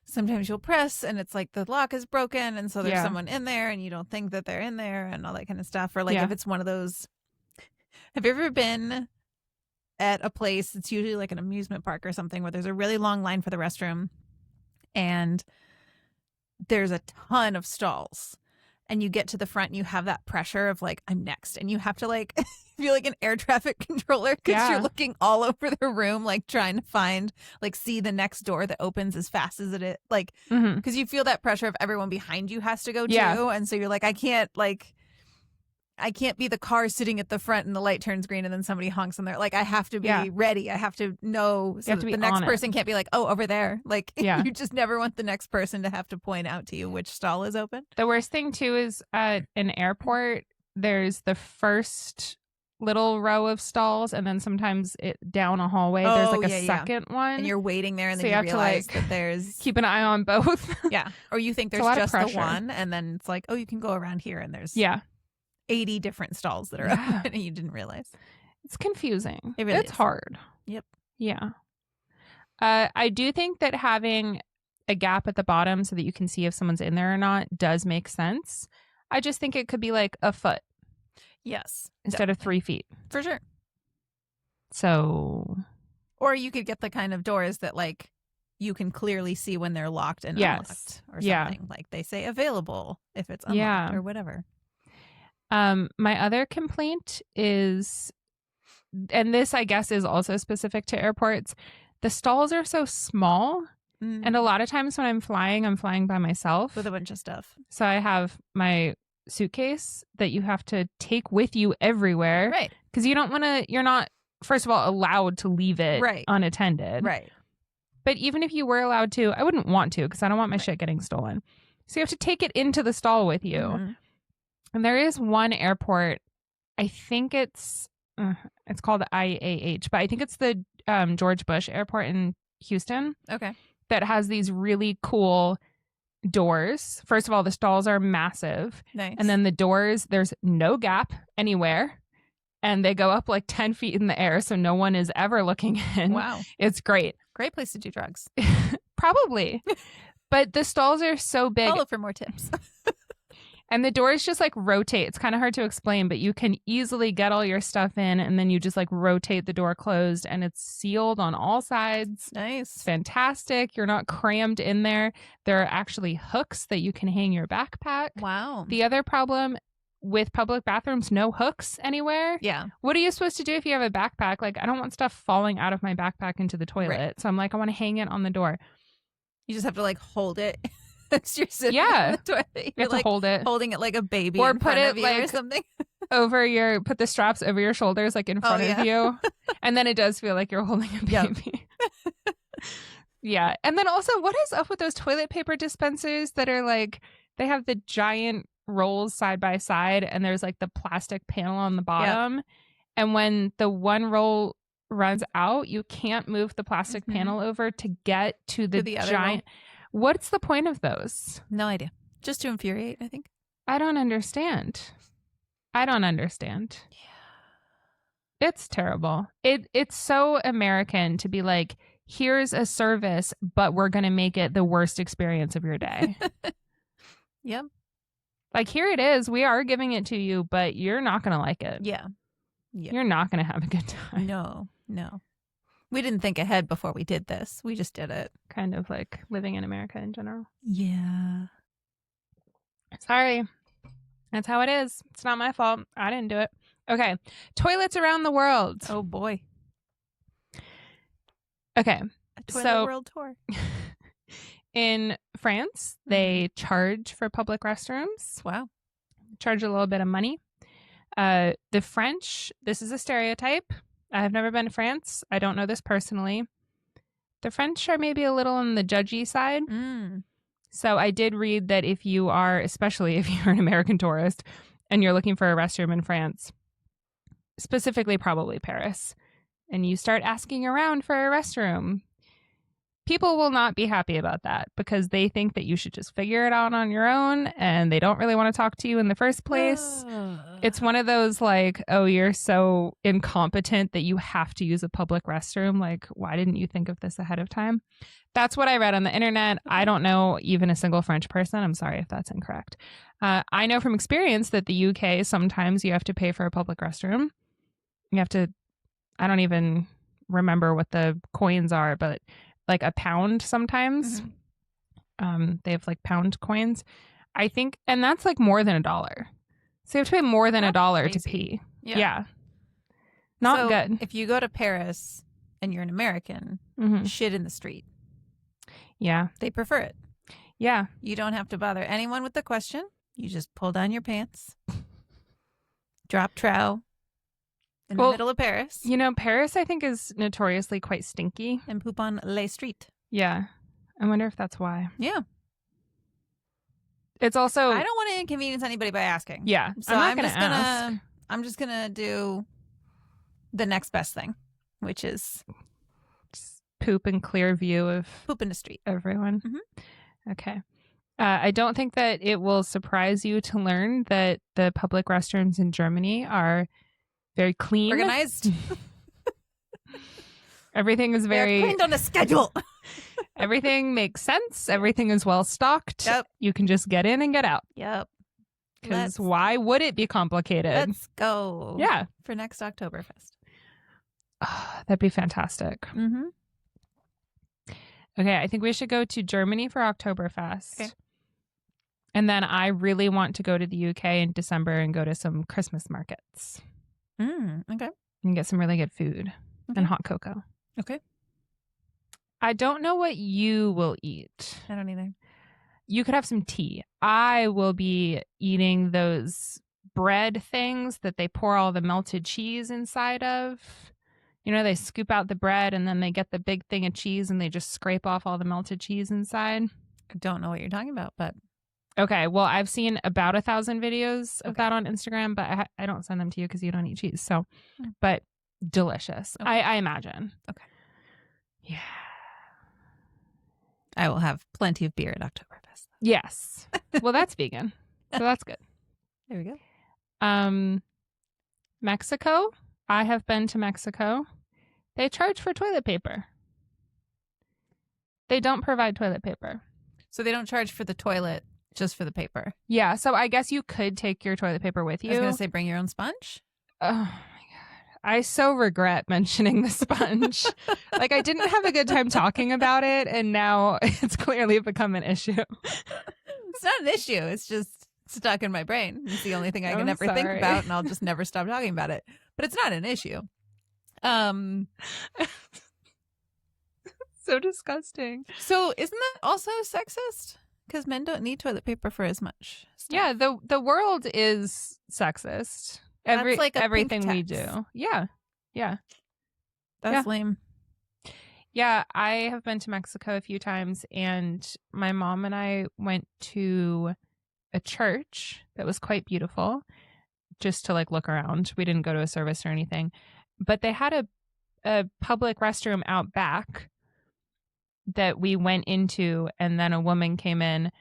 Speaker 2: Sometimes you'll press and it's like the lock is broken, and so there's someone in there and you don't think that they're in there and all that kind of stuff. Or like if it's one of those. Have you ever been at a place, it's usually like an amusement park or something, where there's a really long line for the restroom and there's a ton of stalls, and you get to the front and you have that pressure of like, I'm next, and you have to like feel like an air traffic controller because you're looking all over the room, like trying to find, like see the next door that opens as fast as it is, like because you feel that pressure of everyone behind you has to go too, and so you're like, I can't be the car sitting at the front and the light turns green and then somebody honks on there. Like I have to be ready. I have to know so that the next person can't be like, oh, over there. Like you just never want the next person to have to point out to you which stall is open.
Speaker 1: The worst thing too is at an airport, there's the first little row of stalls, and then sometimes down a hallway there's like a second one,
Speaker 2: and you're waiting there, and then you realize that there's
Speaker 1: keep an eye on both.
Speaker 2: Or you think there's just the one, and then it's like, oh, you can go around here, and there's 80 different stalls that are open and you didn't realize.
Speaker 1: It's confusing.
Speaker 2: It really
Speaker 1: it's
Speaker 2: is.
Speaker 1: Hard.
Speaker 2: Yep.
Speaker 1: Yeah. I do think that having a gap at the bottom so that you can see if someone's in there or not does make sense. I just think it could be like a foot.
Speaker 2: Yes.
Speaker 1: Instead of 3 feet.
Speaker 2: For sure.
Speaker 1: So.
Speaker 2: Or you could get the kind of doors that like you can clearly see when they're locked and
Speaker 1: Yes.
Speaker 2: unlocked or something. Like they say available if it's unlocked or whatever.
Speaker 1: My other complaint is, and this I guess is also specific to airports, the stalls are so small. And a lot of times when I'm flying by myself.
Speaker 2: With a bunch of stuff.
Speaker 1: So I have my suitcase that you have to take with you everywhere.
Speaker 2: Right.
Speaker 1: Because you're not, first of all, allowed to leave it unattended.
Speaker 2: Right.
Speaker 1: But even if you were allowed to, I wouldn't want to because I don't want my shit getting stolen. So you have to take it into the stall with you. Mm-hmm. And there is one airport, I think it's called IAH, but I think it's the George Bush Airport in Houston.
Speaker 2: Okay.
Speaker 1: That has these really cool doors. First of all, the stalls are massive.
Speaker 2: Nice.
Speaker 1: And then the doors, there's no gap anywhere. And they go up like 10 feet in the air, so no one is ever looking in.
Speaker 2: Wow.
Speaker 1: It's great.
Speaker 2: Great place to do drugs.
Speaker 1: Probably. But the stalls are so big.
Speaker 2: Follow for more tips.
Speaker 1: And the doors just like rotate. It's kind of hard to explain, but you can easily get all your stuff in and then you just like rotate the door closed and it's sealed on all sides.
Speaker 2: Nice.
Speaker 1: It's fantastic. You're not crammed in there. There are actually hooks that you can hang your backpack.
Speaker 2: Wow.
Speaker 1: The other problem with public bathrooms, no hooks anywhere.
Speaker 2: Yeah.
Speaker 1: What are you supposed to do if you have a backpack? Like, I don't want stuff falling out of my backpack into the toilet. Right. So I'm like, I want to hang it on the door.
Speaker 2: You just have to like hold it. You're sitting
Speaker 1: on
Speaker 2: the toilet.
Speaker 1: You have to hold it.
Speaker 2: Holding it like a baby
Speaker 1: or
Speaker 2: in
Speaker 1: put
Speaker 2: front
Speaker 1: it
Speaker 2: of you
Speaker 1: like
Speaker 2: or something.
Speaker 1: put the straps over your shoulders like in front of you. And then it does feel like you're holding a baby. Yep. Yeah. And then also, what is up with those toilet paper dispensers that are like, they have the giant rolls side by side and there's like the plastic panel on the bottom. Yep. And when the one roll runs out, you can't move the plastic panel over to get to the giant. What's the point of those?
Speaker 2: No idea. Just to infuriate, I think.
Speaker 1: I don't understand. Yeah. It's terrible. It's so American to be like, here's a service, but we're going to make it the worst experience of your day.
Speaker 2: Yep.
Speaker 1: Like, here it is. We are giving it to you, but you're not going to like it.
Speaker 2: Yeah.
Speaker 1: You're not going to have a good time.
Speaker 2: No. We didn't think ahead before we did this. We just did it.
Speaker 1: Kind of like living in America in general.
Speaker 2: Yeah.
Speaker 1: Sorry. That's how it is. It's not my fault. I didn't do it. Okay. Toilets around the world.
Speaker 2: Oh, boy.
Speaker 1: Okay.
Speaker 2: A toilet world tour.
Speaker 1: In France, they charge for public restrooms.
Speaker 2: Wow.
Speaker 1: Charge a little bit of money. The French, this is a stereotype. I've never been to France. I don't know this personally. The French are maybe a little on the judgy side. So I did read that if you are, especially if you're an American tourist and you're looking for a restroom in France, specifically probably Paris, and you start asking around for a restroom, people will not be happy about that because they think that you should just figure it out on your own and they don't really want to talk to you in the first place. It's one of those like, oh, you're so incompetent that you have to use a public restroom. Like, why didn't you think of this ahead of time? That's what I read on the internet. I don't know even a single French person. I'm sorry if that's incorrect. I know from experience that the UK, sometimes you have to pay for a public restroom. You have to, I don't even remember what the coins are, but like a pound sometimes. They have like pound coins, I think. And that's like more than $1. So you have to pay more than $1 to pee. Yeah. Not good.
Speaker 2: If you go to Paris and you're an American, shit in the street.
Speaker 1: Yeah.
Speaker 2: They prefer it.
Speaker 1: Yeah.
Speaker 2: You don't have to bother anyone with the question. You just pull down your pants, drop trow in the middle of Paris.
Speaker 1: You know, Paris, I think, is notoriously quite stinky.
Speaker 2: And poop on Les Street.
Speaker 1: Yeah. I wonder if that's why.
Speaker 2: Yeah.
Speaker 1: It's also...
Speaker 2: I don't want to inconvenience anybody by asking.
Speaker 1: Yeah.
Speaker 2: So I'm just going to do the next best thing, which is...
Speaker 1: Just poop and clear view of...
Speaker 2: Poop in the street.
Speaker 1: Everyone. Okay. I don't think that it will surprise you to learn that the public restrooms in Germany are very clean.
Speaker 2: Organized.
Speaker 1: Everything is very...
Speaker 2: They're cleaned on a schedule.
Speaker 1: Everything makes sense. Everything is well stocked.
Speaker 2: Yep.
Speaker 1: You can just get in and get out.
Speaker 2: Yep.
Speaker 1: Because why would it be complicated?
Speaker 2: Let's go.
Speaker 1: Yeah.
Speaker 2: For next Oktoberfest.
Speaker 1: That'd be fantastic. Okay, I think we should go to Germany for Oktoberfest.
Speaker 2: Okay.
Speaker 1: And then I really want to go to the UK in December and go to some Christmas markets.
Speaker 2: Okay.
Speaker 1: And get some really good food and hot cocoa.
Speaker 2: Okay.
Speaker 1: I don't know what you will eat.
Speaker 2: I don't either.
Speaker 1: You could have some tea. I will be eating those bread things that they pour all the melted cheese inside of. You know, they scoop out the bread and then they get the big thing of cheese and they just scrape off all the melted cheese inside.
Speaker 2: I don't know what you're talking about, but...
Speaker 1: Okay, well, I've seen about 1,000 videos of that on Instagram, but I don't send them to you because you don't eat cheese. So, but delicious, I imagine.
Speaker 2: Okay.
Speaker 1: Yeah.
Speaker 2: I will have plenty of beer at Oktoberfest.
Speaker 1: Yes. Well, that's vegan, so that's good.
Speaker 2: There we go.
Speaker 1: Mexico. I have been to Mexico. They charge for toilet paper. They don't provide toilet paper.
Speaker 2: So they don't charge for the toilet, just for the paper.
Speaker 1: Yeah, so I guess you could take your toilet paper with you.
Speaker 2: I was going to say bring your own sponge.
Speaker 1: Oh, my God. I so regret mentioning the sponge. Like, I didn't have a good time talking about it, and now it's clearly become an issue.
Speaker 2: It's not an issue. It's just stuck in my brain. It's the only thing I can ever think about, and I'll just never stop talking about it. But it's not an issue.
Speaker 1: So disgusting.
Speaker 2: So isn't that also sexist? Because men don't need toilet paper for as much stuff.
Speaker 1: Yeah, the world is sexist.
Speaker 2: That's like
Speaker 1: everything we do. Yeah.
Speaker 2: That's lame.
Speaker 1: Yeah, I have been to Mexico a few times, and my mom and I went to a church that was quite beautiful just to like look around. We didn't go to a service or anything, but they had a public restroom out back that we went into, and then a woman came in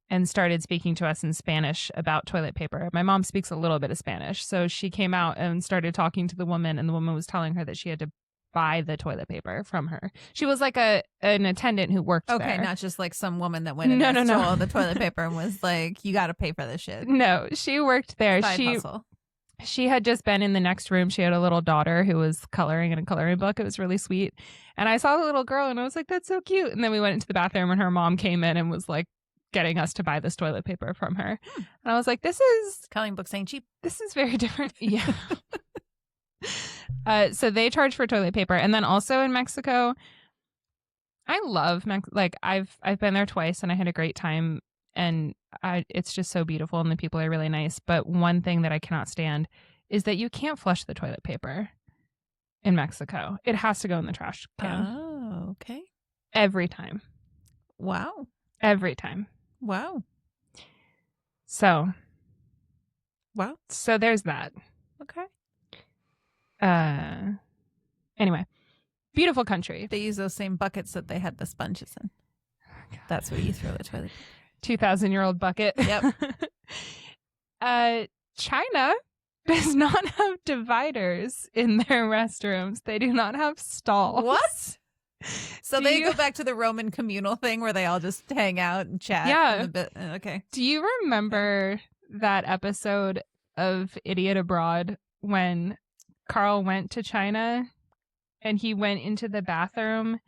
Speaker 1: and started speaking to us in Spanish about toilet paper. My mom speaks a little bit of Spanish, so she came out and started talking to the woman, and the woman was telling her that she had to buy the toilet paper from her. She was like an attendant who worked there.
Speaker 2: Okay, not just like some woman that went and stole all the toilet paper and was like, you got to pay for this shit.
Speaker 1: No, she worked there. She had just been in the next room. She had a little daughter who was coloring in a coloring book. It was really sweet. And I saw the little girl and I was like, that's so cute. And then we went into the bathroom and her mom came in and was like getting us to buy this toilet paper from her. And I was like, this is...
Speaker 2: Coloring books ain't cheap.
Speaker 1: This is very different. Yeah. So they charge for toilet paper. And then also in Mexico, I love I've been there twice and I had a great time. And it's just so beautiful and the people are really nice. But one thing that I cannot stand is that you can't flush the toilet paper in Mexico. It has to go in the trash can.
Speaker 2: Oh, okay.
Speaker 1: Every time.
Speaker 2: Wow.
Speaker 1: Every time.
Speaker 2: Wow.
Speaker 1: So.
Speaker 2: Wow.
Speaker 1: So there's that.
Speaker 2: Okay.
Speaker 1: Anyway. Beautiful country.
Speaker 2: They use those same buckets that they had the sponges in. Oh, that's where you throw the toilet paper.
Speaker 1: 2,000-year-old bucket.
Speaker 2: Yep.
Speaker 1: China does not have dividers in their restrooms. They do not have stalls.
Speaker 2: What? So go back to the Roman communal thing where they all just hang out and chat.
Speaker 1: Yeah.
Speaker 2: Okay.
Speaker 1: Do you remember that episode of Idiot Abroad when Carl went to China and he went into the bathroom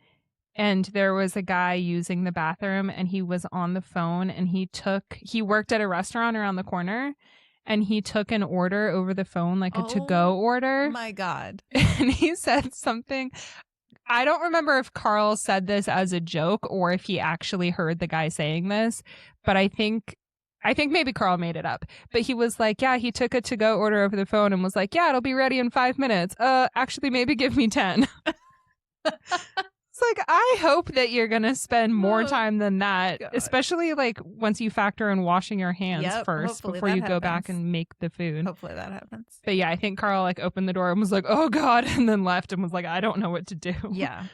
Speaker 1: and there was a guy using the bathroom and he was on the phone and he worked at a restaurant around the corner and he took an order over the phone, like a to-go order.
Speaker 2: Oh my God.
Speaker 1: And he said something. I don't remember if Carl said this as a joke or if he actually heard the guy saying this, but I think maybe Carl made it up. But he was like, yeah, he took a to-go order over the phone and was like, yeah, it'll be ready in 5 minutes. Actually, maybe give me 10. It's like, I hope that you're going to spend more time than that, especially like once you factor in washing your hands first before you go back and make the food.
Speaker 2: Hopefully that happens.
Speaker 1: But yeah, I think Carl like opened the door and was like, oh God, and then left and was like, I don't know what to do.
Speaker 2: Yeah.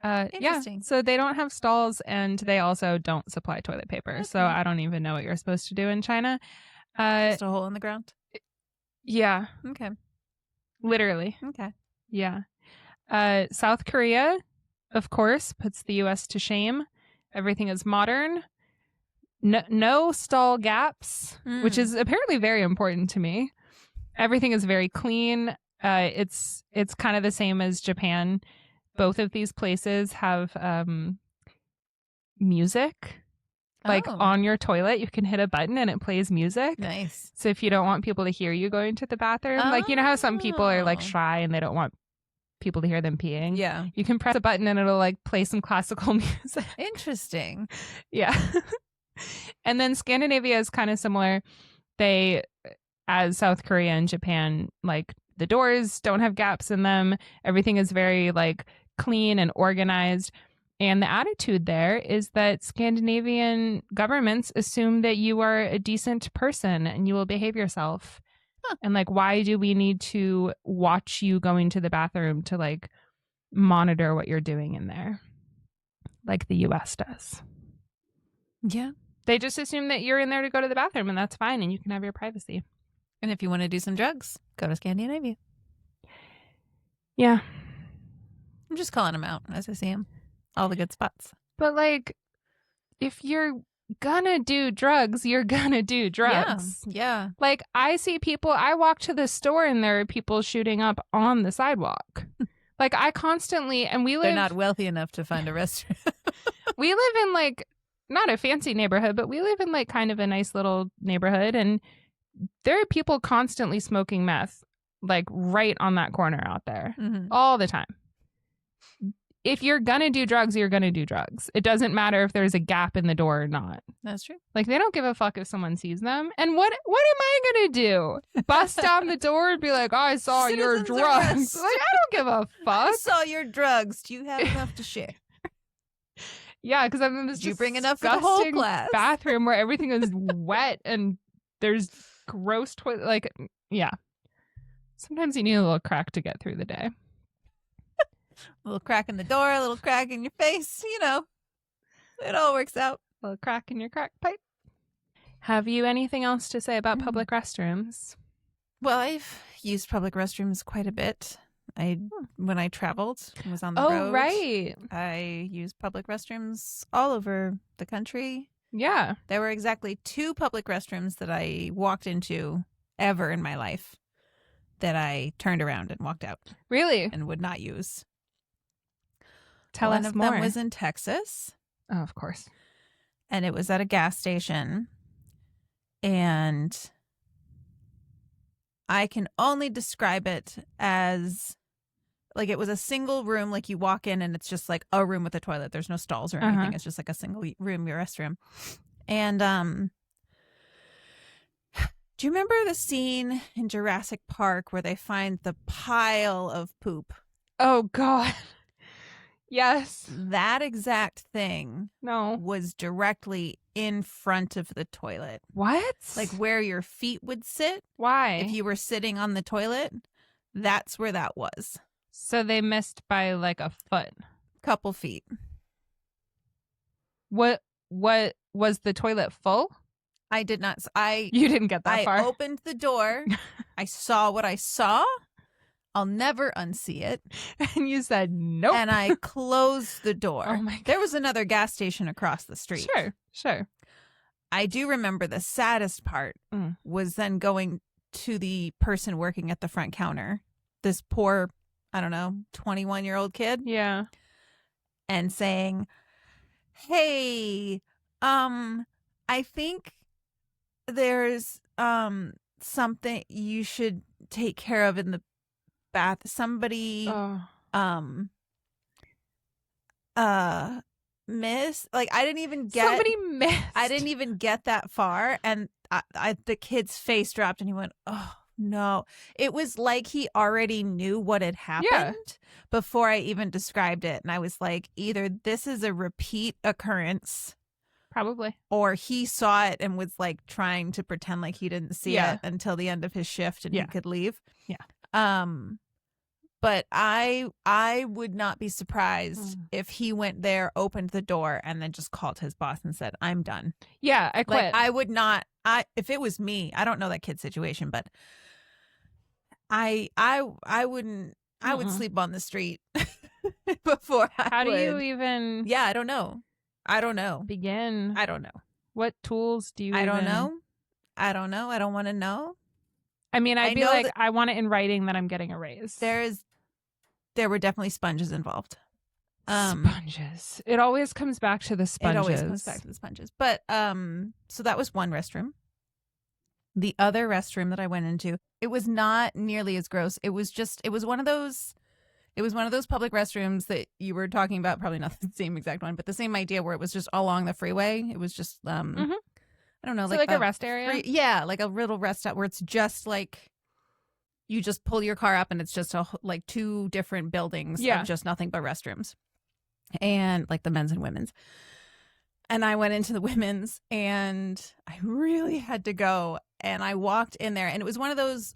Speaker 1: Interesting. Yeah, so they don't have stalls and they also don't supply toilet paper. Okay. So I don't even know what you're supposed to do in China.
Speaker 2: Just a hole in the ground?
Speaker 1: Yeah.
Speaker 2: Okay.
Speaker 1: Literally.
Speaker 2: Okay.
Speaker 1: Yeah. South Korea, of course, puts the U.S. to shame. Everything is modern. No stall gaps, which is apparently very important to me. Everything is very clean. It's kind of the same as Japan. both of these places have music. Like on your toilet, you can hit a button and it plays music.
Speaker 2: Nice.
Speaker 1: So if you don't want people to hear you going to the bathroom, like, you know how some people are like shy and they don't want people to hear them peeing?
Speaker 2: Yeah.
Speaker 1: You can press a button and it'll like play some classical music.
Speaker 2: Interesting.
Speaker 1: Yeah. And then Scandinavia is kind of similar. They, as South Korea and Japan, like the doors don't have gaps in them. Everything is very like clean and organized. And the attitude there is that Scandinavian governments assume that you are a decent person and you will behave yourself. Huh. And like, why do we need to watch you going to the bathroom to like monitor what you're doing in there? Like the US does.
Speaker 2: Yeah.
Speaker 1: They just assume that you're in there to go to the bathroom and that's fine and you can have your privacy.
Speaker 2: And if you want to do some drugs, go to Scandinavia.
Speaker 1: Yeah.
Speaker 2: I'm just calling them out as I see them. All the good spots.
Speaker 1: But like, if you're gonna do drugs, you're gonna do drugs.
Speaker 2: Yeah.
Speaker 1: Like, I see people, I walk to the store and there are people shooting up on the sidewalk. Like, I constantly, and we live.
Speaker 2: They're not wealthy enough to find a restaurant.
Speaker 1: We live in like, not a fancy neighborhood, but we live in like kind of a nice little neighborhood. And there are people constantly smoking meth, like right on that corner out there all the time. If you're going to do drugs, you're going to do drugs. It doesn't matter if there's a gap in the door or not.
Speaker 2: That's true.
Speaker 1: Like, they don't give a fuck if someone sees them. And what am I going to do? Bust down the door and be like, oh, I saw your drugs. Like, I don't give a fuck.
Speaker 2: I saw your drugs. Do you have enough to share?
Speaker 1: Yeah, because I'm in this
Speaker 2: you bring enough for the whole class?
Speaker 1: Bathroom where everything is wet and there's gross toilet. Like, yeah. Sometimes you need a little crack to get through the day.
Speaker 2: A little crack in the door, a little crack in your face, you know. It all works out.
Speaker 1: A little crack in your crack pipe. Have you anything else to say about public restrooms?
Speaker 2: Well, I've used public restrooms quite a bit. When I traveled and was on the road.
Speaker 1: Oh, right.
Speaker 2: I used public restrooms all over the country.
Speaker 1: Yeah.
Speaker 2: There were exactly 2 public restrooms that I walked into ever in my life that I turned around and walked out.
Speaker 1: Really?
Speaker 2: And would not use.
Speaker 1: Tell us more.
Speaker 2: One of them was in Texas.
Speaker 1: Oh, of course.
Speaker 2: And it was at a gas station. And I can only describe it as, like, it was a single room. Like, you walk in and it's just like a room with a toilet. There's no stalls or anything. It's just like a single room, your restroom. And do you remember the scene in Jurassic Park where they find the pile of poop?
Speaker 1: Oh, God. Yes.
Speaker 2: That exact thing was directly in front of the toilet.
Speaker 1: What?
Speaker 2: Like where your feet would sit.
Speaker 1: Why?
Speaker 2: If you were sitting on the toilet, that's where that was.
Speaker 1: So they missed by like a foot.
Speaker 2: Couple feet.
Speaker 1: What was the toilet full?
Speaker 2: I did not.
Speaker 1: You didn't get that far.
Speaker 2: I opened the door. I saw what I saw. I'll never unsee it.
Speaker 1: And you said nope.
Speaker 2: And I closed the door.
Speaker 1: Oh my God.
Speaker 2: There was another gas station across the street.
Speaker 1: Sure.
Speaker 2: I do remember the saddest part was then going to the person working at the front counter. This poor, I don't know, 21-year-old kid.
Speaker 1: Yeah.
Speaker 2: And saying, hey, I think there's something you should take care of in the bath. Somebody miss, like, I didn't even get
Speaker 1: somebody missed.
Speaker 2: I didn't even get that far, and the kid's face dropped and he went, oh no. It was like he already knew what had happened before I even described it. And I was like, either this is a repeat occurrence,
Speaker 1: probably,
Speaker 2: or he saw it and was like trying to pretend like he didn't see it until the end of his shift and he could leave. But I would not be surprised if he went there, opened the door, and then just called his boss and said, I'm done.
Speaker 1: Yeah, I quit.
Speaker 2: Like, I would not. If it was me, I don't know that kid's situation, but I wouldn't. I would sleep on the street before
Speaker 1: How do you even?
Speaker 2: Yeah, I don't know.
Speaker 1: Begin.
Speaker 2: I don't know.
Speaker 1: What tools do you?
Speaker 2: I don't know. I don't want to know.
Speaker 1: I mean, I'd be like, I want it in writing that I'm getting a raise.
Speaker 2: There is there were definitely sponges involved.
Speaker 1: Sponges. It always comes back to the sponges.
Speaker 2: It always comes back to the sponges. But so that was one restroom. The other restroom that I went into, it was not nearly as gross. It was one of those public restrooms that you were talking about, probably not the same exact one, but the same idea where it was just along the freeway. It was just I don't know,
Speaker 1: so like a rest area.
Speaker 2: Yeah, like a little rest stop where it's just like you just pull your car up and it's just like two different buildings of just nothing but restrooms. And like the men's and women's. And I went into the women's and I really had to go. And I walked in there and it was one of those,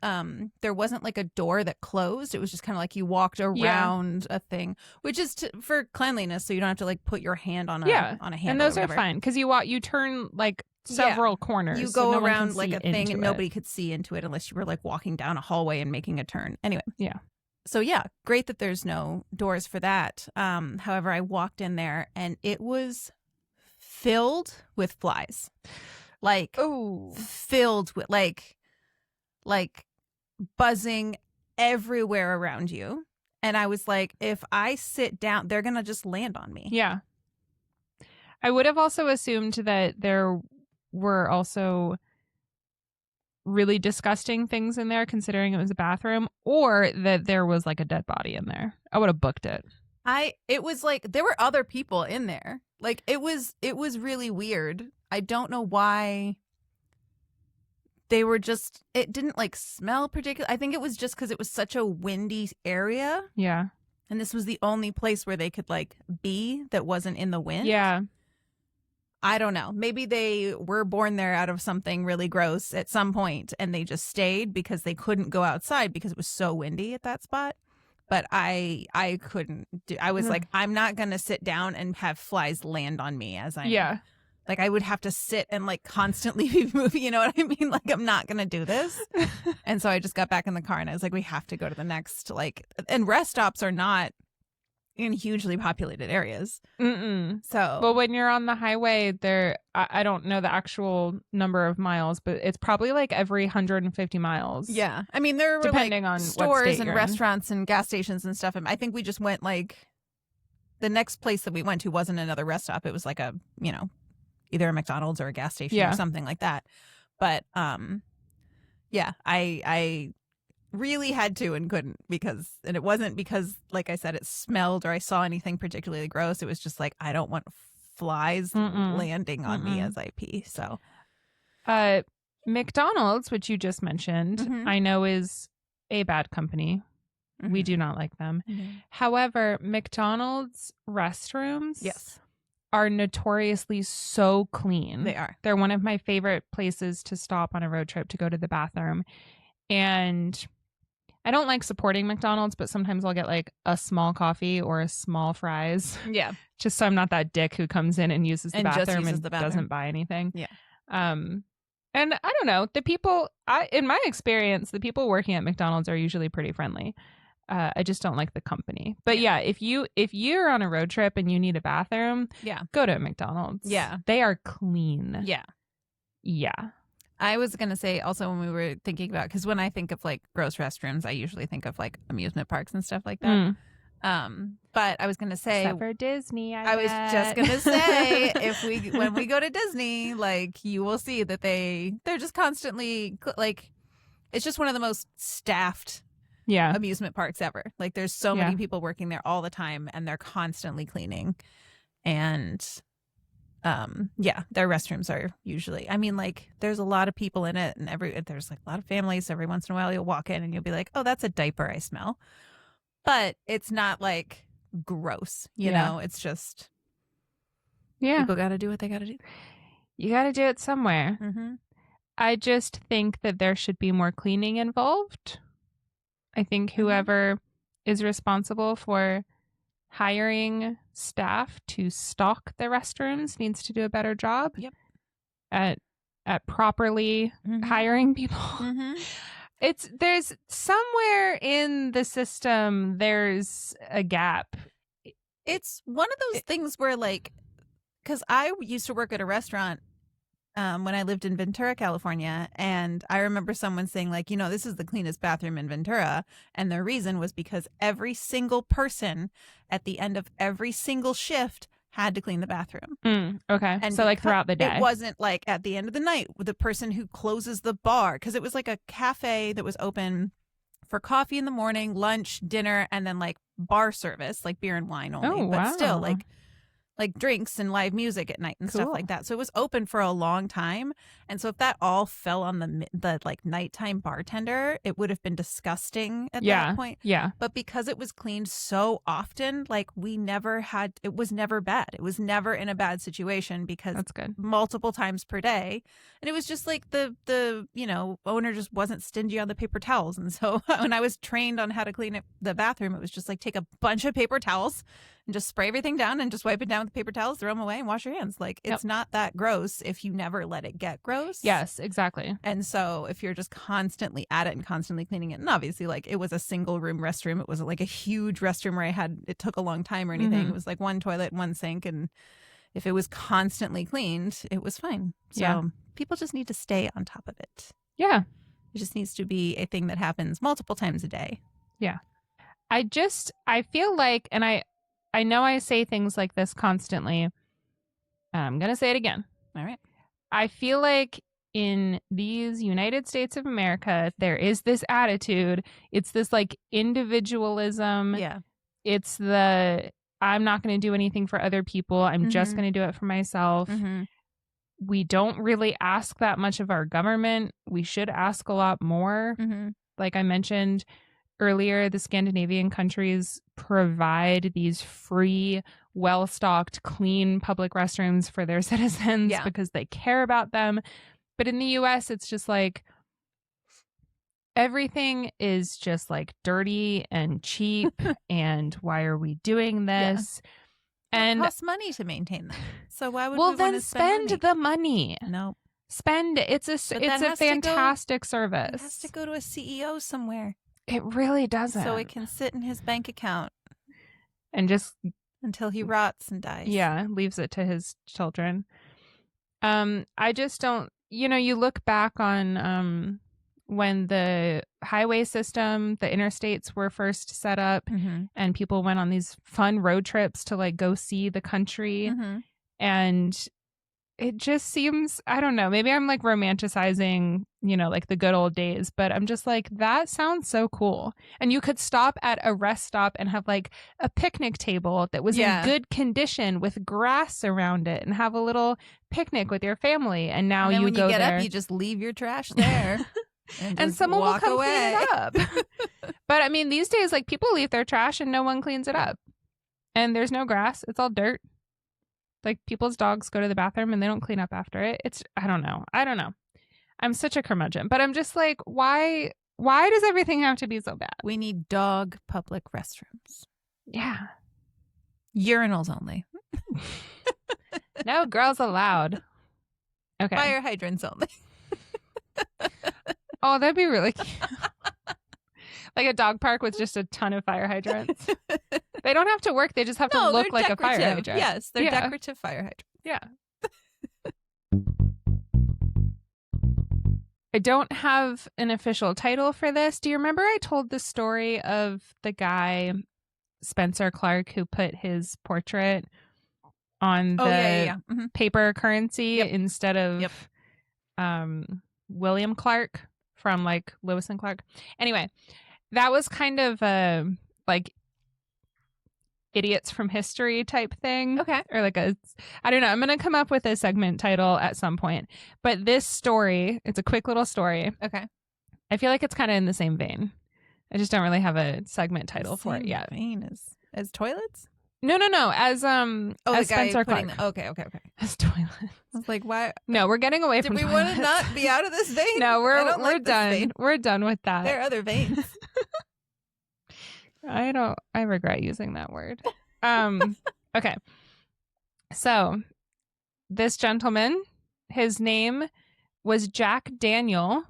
Speaker 2: there wasn't like a door that closed. It was just kind of like you walked around a thing, which is for cleanliness. So you don't have to like put your hand on a handle.
Speaker 1: And those are fine because you turn like several corners.
Speaker 2: You go around like a thing and nobody could see into it unless you were like walking down a hallway and making a turn. Anyway.
Speaker 1: Yeah.
Speaker 2: So yeah, great that there's no doors for that. However, I walked in there and it was filled with flies. Like filled with like buzzing everywhere around you. And I was like, if I sit down, they're going to just land on me.
Speaker 1: Yeah. I would have also assumed that there were also really disgusting things in there, considering it was a bathroom, or that there was like a dead body in there. I would have booked it.
Speaker 2: It was like there were other people in there. Like it was really weird. I don't know why they were just, it didn't like smell particular. I think it was just because it was such a windy area.
Speaker 1: Yeah.
Speaker 2: And this was the only place where they could like be that wasn't in the wind.
Speaker 1: Yeah.
Speaker 2: I don't know. Maybe they were born there out of something really gross at some point and they just stayed because they couldn't go outside because it was so windy at that spot. But I couldn't do, I was like, I'm not going to sit down and have flies land on me as I'm.
Speaker 1: Yeah.
Speaker 2: Like I would have to sit and like constantly be moving. You know what I mean? Like I'm not going to do this. And so I just got back in the car and I was like, we have to go to the next, like, and rest stops are not in hugely populated areas. So,
Speaker 1: well, when you're on the highway, I don't know the actual number of miles, but it's probably like every 150 miles.
Speaker 2: Yeah, I mean there were
Speaker 1: depending
Speaker 2: like
Speaker 1: on
Speaker 2: stores and restaurants and gas stations and stuff. And I think we just went like the next place that we went to wasn't another rest stop. It was like a either a McDonald's or a gas station or something like that. But yeah, I really had to and couldn't and it wasn't because, like I said, it smelled or I saw anything particularly gross. It was just like, I don't want flies landing on me as I pee. So,
Speaker 1: McDonald's, which you just mentioned, I know is a bad company. We do not like them. However, McDonald's restrooms are notoriously so clean.
Speaker 2: They are.
Speaker 1: They're one of my favorite places to stop on a road trip to go to the bathroom. And I don't like supporting McDonald's, but sometimes I'll get like a small coffee or a small fries.
Speaker 2: Yeah.
Speaker 1: Just so I'm not that dick who comes in and uses the bathroom and doesn't buy anything.
Speaker 2: Yeah.
Speaker 1: And I don't know, the people, in my experience, the people working at McDonald's are usually pretty friendly. I just don't like the company. But yeah, if you're on a road trip and you need a bathroom, go to a McDonald's.
Speaker 2: Yeah.
Speaker 1: They are clean.
Speaker 2: Yeah.
Speaker 1: Yeah.
Speaker 2: I was going to say also when we were thinking about, because when I think of like gross restrooms, I usually think of like amusement parks and stuff like that. But I was going to say,
Speaker 1: except for Disney,
Speaker 2: I was just going to say, when we go to Disney, like you will see that they're just constantly like, it's just one of the most staffed amusement parks ever. Like there's so many people working there all the time and they're constantly cleaning. And their restrooms are usually, I mean, like there's a lot of people in it and there's like a lot of families. Every once in a while you'll walk in and you'll be like, oh, that's a diaper I smell. But it's not like gross, you know, it's just people got to do what they got to do.
Speaker 1: You got to do it somewhere. I just think that there should be more cleaning involved. I think whoever is responsible for hiring staff to stock the restrooms needs to do a better job at properly hiring people. There's somewhere in the system there's a gap.
Speaker 2: It's one of those things where like, because I used to work at a restaurant when I lived in Ventura, California. And I remember someone saying, like, this is the cleanest bathroom in Ventura. And the reason was because every single person at the end of every single shift had to clean the bathroom.
Speaker 1: Okay. And so like throughout the day.
Speaker 2: It wasn't like at the end of the night with the person who closes the bar, because it was like a cafe that was open for coffee in the morning, lunch, dinner, and then like bar service, like beer and wine only.
Speaker 1: Oh,
Speaker 2: but
Speaker 1: wow.
Speaker 2: still like drinks and live music at night and stuff like that. So it was open for a long time. And so if that all fell on the like nighttime bartender, it would have been disgusting at that point.
Speaker 1: Yeah.
Speaker 2: But because it was cleaned so often, like it was never bad. It was never in a bad situation because
Speaker 1: that's good.
Speaker 2: Multiple times per day. And it was just like the owner just wasn't stingy on the paper towels. And so when I was trained on how to clean the bathroom, it was just like take a bunch of paper towels and just spray everything down and just wipe it down with paper towels, throw them away, and wash your hands. Like, it's not that gross if you never let it get gross.
Speaker 1: Yes, exactly.
Speaker 2: And so if you're just constantly at it and constantly cleaning it, and obviously, like, it was a single room restroom. It wasn't like a huge restroom where it took a long time or anything. It was like one toilet, one sink. And if it was constantly cleaned, it was fine. So people just need to stay on top of it.
Speaker 1: Yeah.
Speaker 2: It just needs to be a thing that happens multiple times a day.
Speaker 1: Yeah. I feel like, and I know I say things like this constantly. I'm going to say it again.
Speaker 2: All right.
Speaker 1: I feel like in these United States of America, there is this attitude. It's this like individualism.
Speaker 2: Yeah.
Speaker 1: It's I'm not going to do anything for other people. I'm just going to do it for myself. We don't really ask that much of our government. We should ask a lot more. Like I mentioned earlier, the Scandinavian countries provide these free, well-stocked, clean public restrooms for their citizens because they care about them. But in the US, it's just like everything is just like dirty and cheap. And why are we doing this?
Speaker 2: And it costs money to maintain them. So why would
Speaker 1: we then spend the money?
Speaker 2: No.
Speaker 1: Spend it. It's a fantastic service.
Speaker 2: It has to go to a CEO somewhere.
Speaker 1: It really doesn't.
Speaker 2: So it can sit in his bank account.
Speaker 1: And just...
Speaker 2: until he rots and dies.
Speaker 1: Yeah, leaves it to his children. I just don't... you look back on when the highway system, the interstates were first set up, and people went on these fun road trips to like go see the country. And it just seems, I don't know, maybe I'm like romanticizing, like the good old days, but I'm just like, that sounds so cool. And you could stop at a rest stop and have like a picnic table that was in good condition with grass around it and have a little picnic with your family. And now
Speaker 2: and then
Speaker 1: you
Speaker 2: when
Speaker 1: go
Speaker 2: you get
Speaker 1: there,
Speaker 2: up, you just leave your trash there.
Speaker 1: And someone will come
Speaker 2: away.
Speaker 1: clean it up. But I mean, these days, like people leave their trash and no one cleans it up. And there's no grass. It's all dirt. Like people's dogs go to the bathroom and they don't clean up after it. I don't know. I'm such a curmudgeon, but I'm just like, why does everything have to be so bad?
Speaker 2: We need dog public restrooms.
Speaker 1: Yeah.
Speaker 2: Urinals only.
Speaker 1: No girls allowed. Okay.
Speaker 2: Fire hydrants only.
Speaker 1: Oh, that'd be really cute. Like a dog park with just a ton of fire hydrants. They don't have to work. They just have to look like a fire hydrant.
Speaker 2: Yes, they're decorative fire hydrants.
Speaker 1: Yeah. I don't have an official title for this. Do you remember I told the story of the guy, Spencer Clark, who put his portrait on the paper currency instead of William Clark from like Lewis and Clark? Anyway, that was kind of a like idiots from history type thing.
Speaker 2: Okay.
Speaker 1: Or like I don't know. I'm going to come up with a segment title at some point. But this story, it's a quick little story.
Speaker 2: Okay.
Speaker 1: I feel like it's kind of in the same vein. I just don't really have a segment title for it yet.
Speaker 2: Vein as toilets?
Speaker 1: No. As as Spencer Clark.
Speaker 2: Okay.
Speaker 1: As toilets.
Speaker 2: I was like, why?
Speaker 1: No, we're getting away from
Speaker 2: Did we
Speaker 1: toilets.
Speaker 2: want to not be out of this vein?
Speaker 1: No, we're done. We're done with that.
Speaker 2: There are other veins.
Speaker 1: I regret using that word. Okay. So this gentleman, his name was Jack Daniel.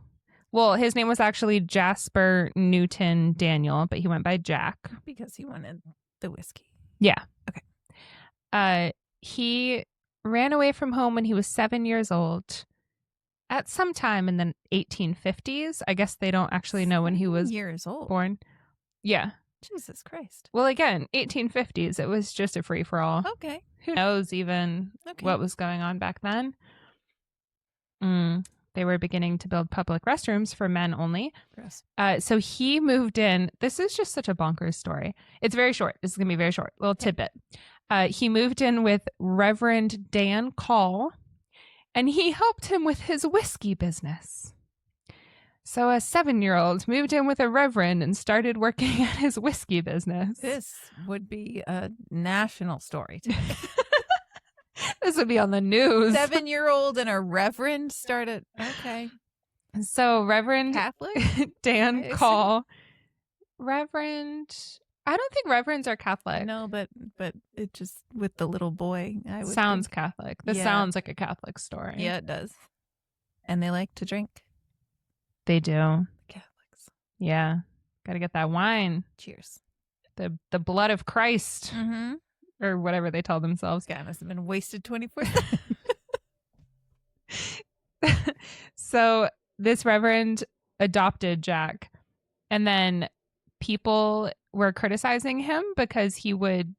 Speaker 1: Well, his name was actually Jasper Newton Daniel, but he went by Jack.
Speaker 2: Because he wanted the whiskey.
Speaker 1: Yeah.
Speaker 2: Okay.
Speaker 1: He ran away from home when he was 7 years old at some time in the 1850s. I guess they don't actually know when he was
Speaker 2: years old.
Speaker 1: Born. Yeah.
Speaker 2: Jesus Christ.
Speaker 1: Well, again, 1850s. It was just a free-for-all.
Speaker 2: Okay.
Speaker 1: Who knows even what was going on back then? They were beginning to build public restrooms for men only.
Speaker 2: Gross.
Speaker 1: So he moved in. This is just such a bonkers story. It's very short. This is going to be very short. Little tidbit. He moved in with Reverend Dan Call, and he helped him with his whiskey business. So a 7-year-old moved in with a reverend and started working at his whiskey business.
Speaker 2: This would be a national story today.
Speaker 1: This would be on the news.
Speaker 2: 7-year-old and a reverend started. Okay.
Speaker 1: So Reverend
Speaker 2: Catholic?
Speaker 1: Dan Call. Reverend. I don't think reverends are Catholic.
Speaker 2: No, but it just with the little boy. I would
Speaker 1: sounds
Speaker 2: think.
Speaker 1: Catholic. This sounds like a Catholic story.
Speaker 2: Yeah, it does. And they like to drink.
Speaker 1: They do.
Speaker 2: Catholics.
Speaker 1: Yeah. Got to get that wine.
Speaker 2: Cheers.
Speaker 1: The blood of Christ.
Speaker 2: Mm-hmm.
Speaker 1: Or whatever they tell themselves.
Speaker 2: God, must have been wasted 24.
Speaker 1: So this reverend adopted Jack. And then people were criticizing him because he would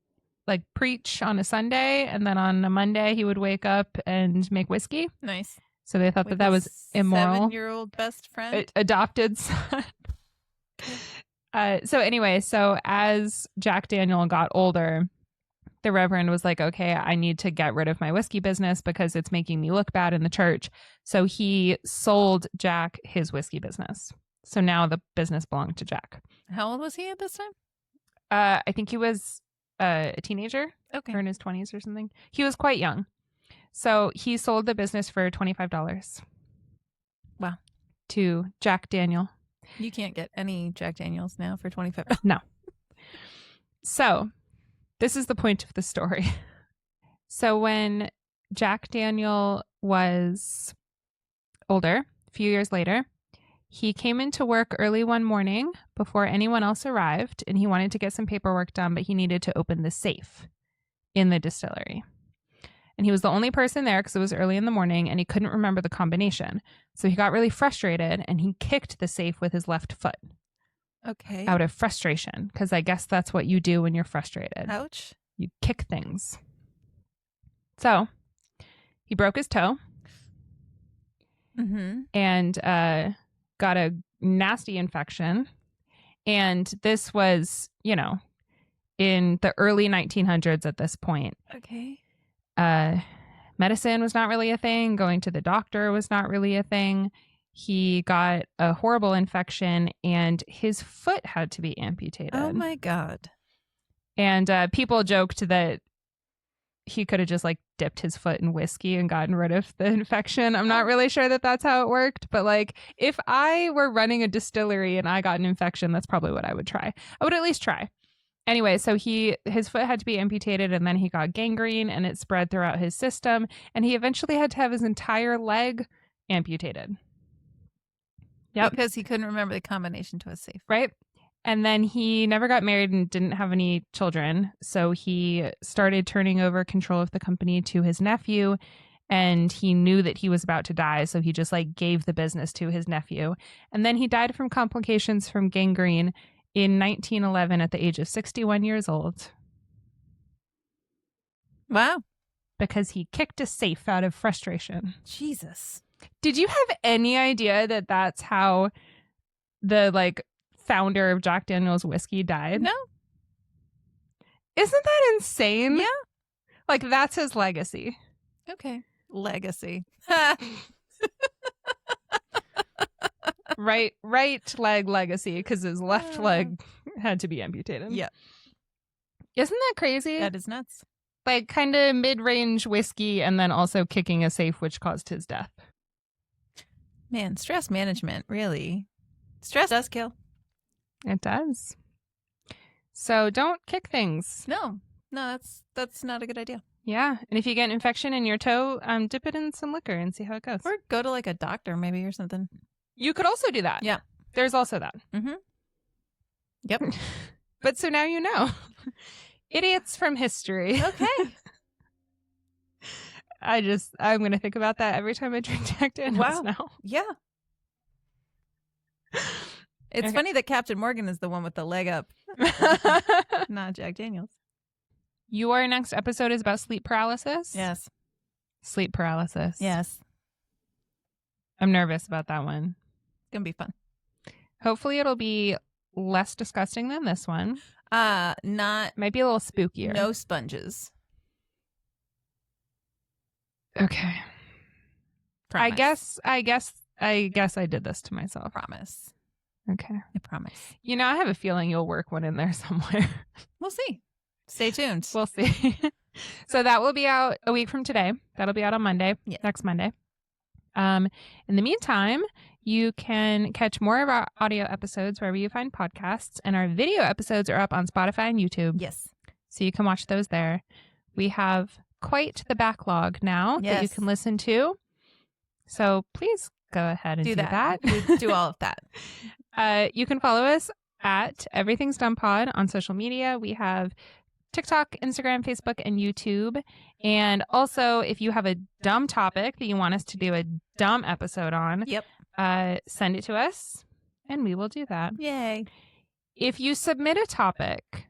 Speaker 1: like preach on a Sunday. And then on a Monday, he would wake up and make whiskey.
Speaker 2: Nice.
Speaker 1: So they thought that was immoral.
Speaker 2: 7-year-old best friend.
Speaker 1: Adopted son. So anyway, so as Jack Daniel got older, the reverend was like, okay, I need to get rid of my whiskey business because it's making me look bad in the church. So he sold Jack his whiskey business. So now the business belonged to Jack.
Speaker 2: How old was he at this time?
Speaker 1: I think he was a teenager.
Speaker 2: Okay.
Speaker 1: Or in his 20s or something. He was quite young. So he sold the business for $25.
Speaker 2: Wow.
Speaker 1: To Jack Daniel.
Speaker 2: You can't get any Jack Daniels now for $25.
Speaker 1: No. So this is the point of the story. So when Jack Daniel was older, a few years later, he came into work early one morning before anyone else arrived, and he wanted to get some paperwork done, but he needed to open the safe in the distillery. And he was the only person there because it was early in the morning, and he couldn't remember the combination. So he got really frustrated, and he kicked the safe with his left foot.
Speaker 2: Okay.
Speaker 1: Out of frustration, because I guess that's what you do when you're frustrated.
Speaker 2: Ouch.
Speaker 1: You kick things. So he broke his toe and got a nasty infection. And this was, in the early 1900s at this point.
Speaker 2: Okay.
Speaker 1: Medicine was not really a thing. Going to the doctor was not really a thing. He got a horrible infection and his foot had to be amputated.
Speaker 2: Oh my God.
Speaker 1: And people joked that he could have just like dipped his foot in whiskey and gotten rid of the infection. I'm not really sure that that's how it worked, but like if I were running a distillery and I got an infection, that's probably what I would try. I would at least try. Anyway, so his foot had to be amputated and then he got gangrene and it spread throughout his system. And he eventually had to have his entire leg amputated. Yep.
Speaker 2: Because he couldn't remember the combination to a safe.
Speaker 1: Right. And then he never got married and didn't have any children. So he started turning over control of the company to his nephew. And he knew that he was about to die. So he just like gave the business to his nephew. And then he died from complications from gangrene in 1911 at the age of 61 years old.
Speaker 2: Wow.
Speaker 1: Because he kicked a safe out of frustration.
Speaker 2: Jesus.
Speaker 1: Did you have any idea that that's how the like founder of Jack Daniel's whiskey died?
Speaker 2: No.
Speaker 1: Isn't that insane?
Speaker 2: Yeah.
Speaker 1: Like that's his legacy.
Speaker 2: Okay. Legacy.
Speaker 1: right leg legacy because his left leg had to be amputated.
Speaker 2: Yeah.
Speaker 1: Isn't that crazy?
Speaker 2: That is nuts.
Speaker 1: Like kind of mid-range whiskey and then also kicking a safe which caused his death.
Speaker 2: Man, stress management, really. Stress does kill.
Speaker 1: It does. So don't kick things.
Speaker 2: No, that's not a good idea.
Speaker 1: Yeah. And if you get an infection in your toe, dip it in some liquor and see how it goes.
Speaker 2: Or go to like a doctor maybe or something.
Speaker 1: You could also do that.
Speaker 2: Yeah.
Speaker 1: There's also that.
Speaker 2: Mm-hmm. Yep.
Speaker 1: But so now you know. Idiots from history.
Speaker 2: Okay.
Speaker 1: I'm going to think about that every time I drink Jack Daniels now.
Speaker 2: Yeah. It's funny that Captain Morgan is the one with the leg up, not Jack Daniels.
Speaker 1: Your next episode is about sleep paralysis?
Speaker 2: Yes.
Speaker 1: Sleep paralysis.
Speaker 2: Yes.
Speaker 1: I'm nervous about that one.
Speaker 2: It's going to be fun.
Speaker 1: Hopefully it'll be less disgusting than this one.
Speaker 2: Might
Speaker 1: be a little spookier.
Speaker 2: No sponges.
Speaker 1: Okay.
Speaker 2: Promise.
Speaker 1: I guess I did this to myself.
Speaker 2: Promise.
Speaker 1: Okay.
Speaker 2: I promise.
Speaker 1: You know, I have a feeling you'll work one in there somewhere.
Speaker 2: We'll see. Stay tuned.
Speaker 1: We'll see. So that will be out a week from today. That'll be out on Monday, next Monday. In the meantime, you can catch more of our audio episodes wherever you find podcasts, and our video episodes are up on Spotify and YouTube.
Speaker 2: Yes.
Speaker 1: So you can watch those there. We have quite the backlog now that you can listen to. So please go ahead and do that.
Speaker 2: Do all of that.
Speaker 1: You can follow us at Everything's Dumb Pod on social media. We have TikTok, Instagram, Facebook, and YouTube. And also, if you have a dumb topic that you want us to do a dumb episode on, send it to us, and we will do that.
Speaker 2: Yay.
Speaker 1: If you submit a topic,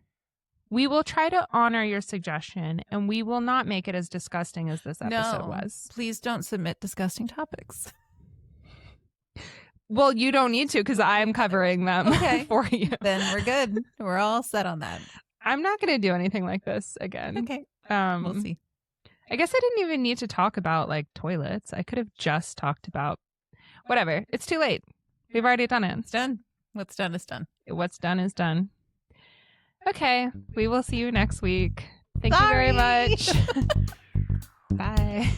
Speaker 1: we will try to honor your suggestion, and we will not make it as disgusting as this episode was.
Speaker 2: Please don't submit disgusting topics.
Speaker 1: Well, you don't need to because I'm covering them for you.
Speaker 2: Then we're good. We're all set on that.
Speaker 1: I'm not going to do anything like this again.
Speaker 2: Okay. We'll see.
Speaker 1: I guess I didn't even need to talk about like toilets. I could have just talked about whatever. It's too late. We've already done it.
Speaker 2: It's done. What's done is done.
Speaker 1: What's done is done. Okay. We will see you next week. Thank you very much. Bye.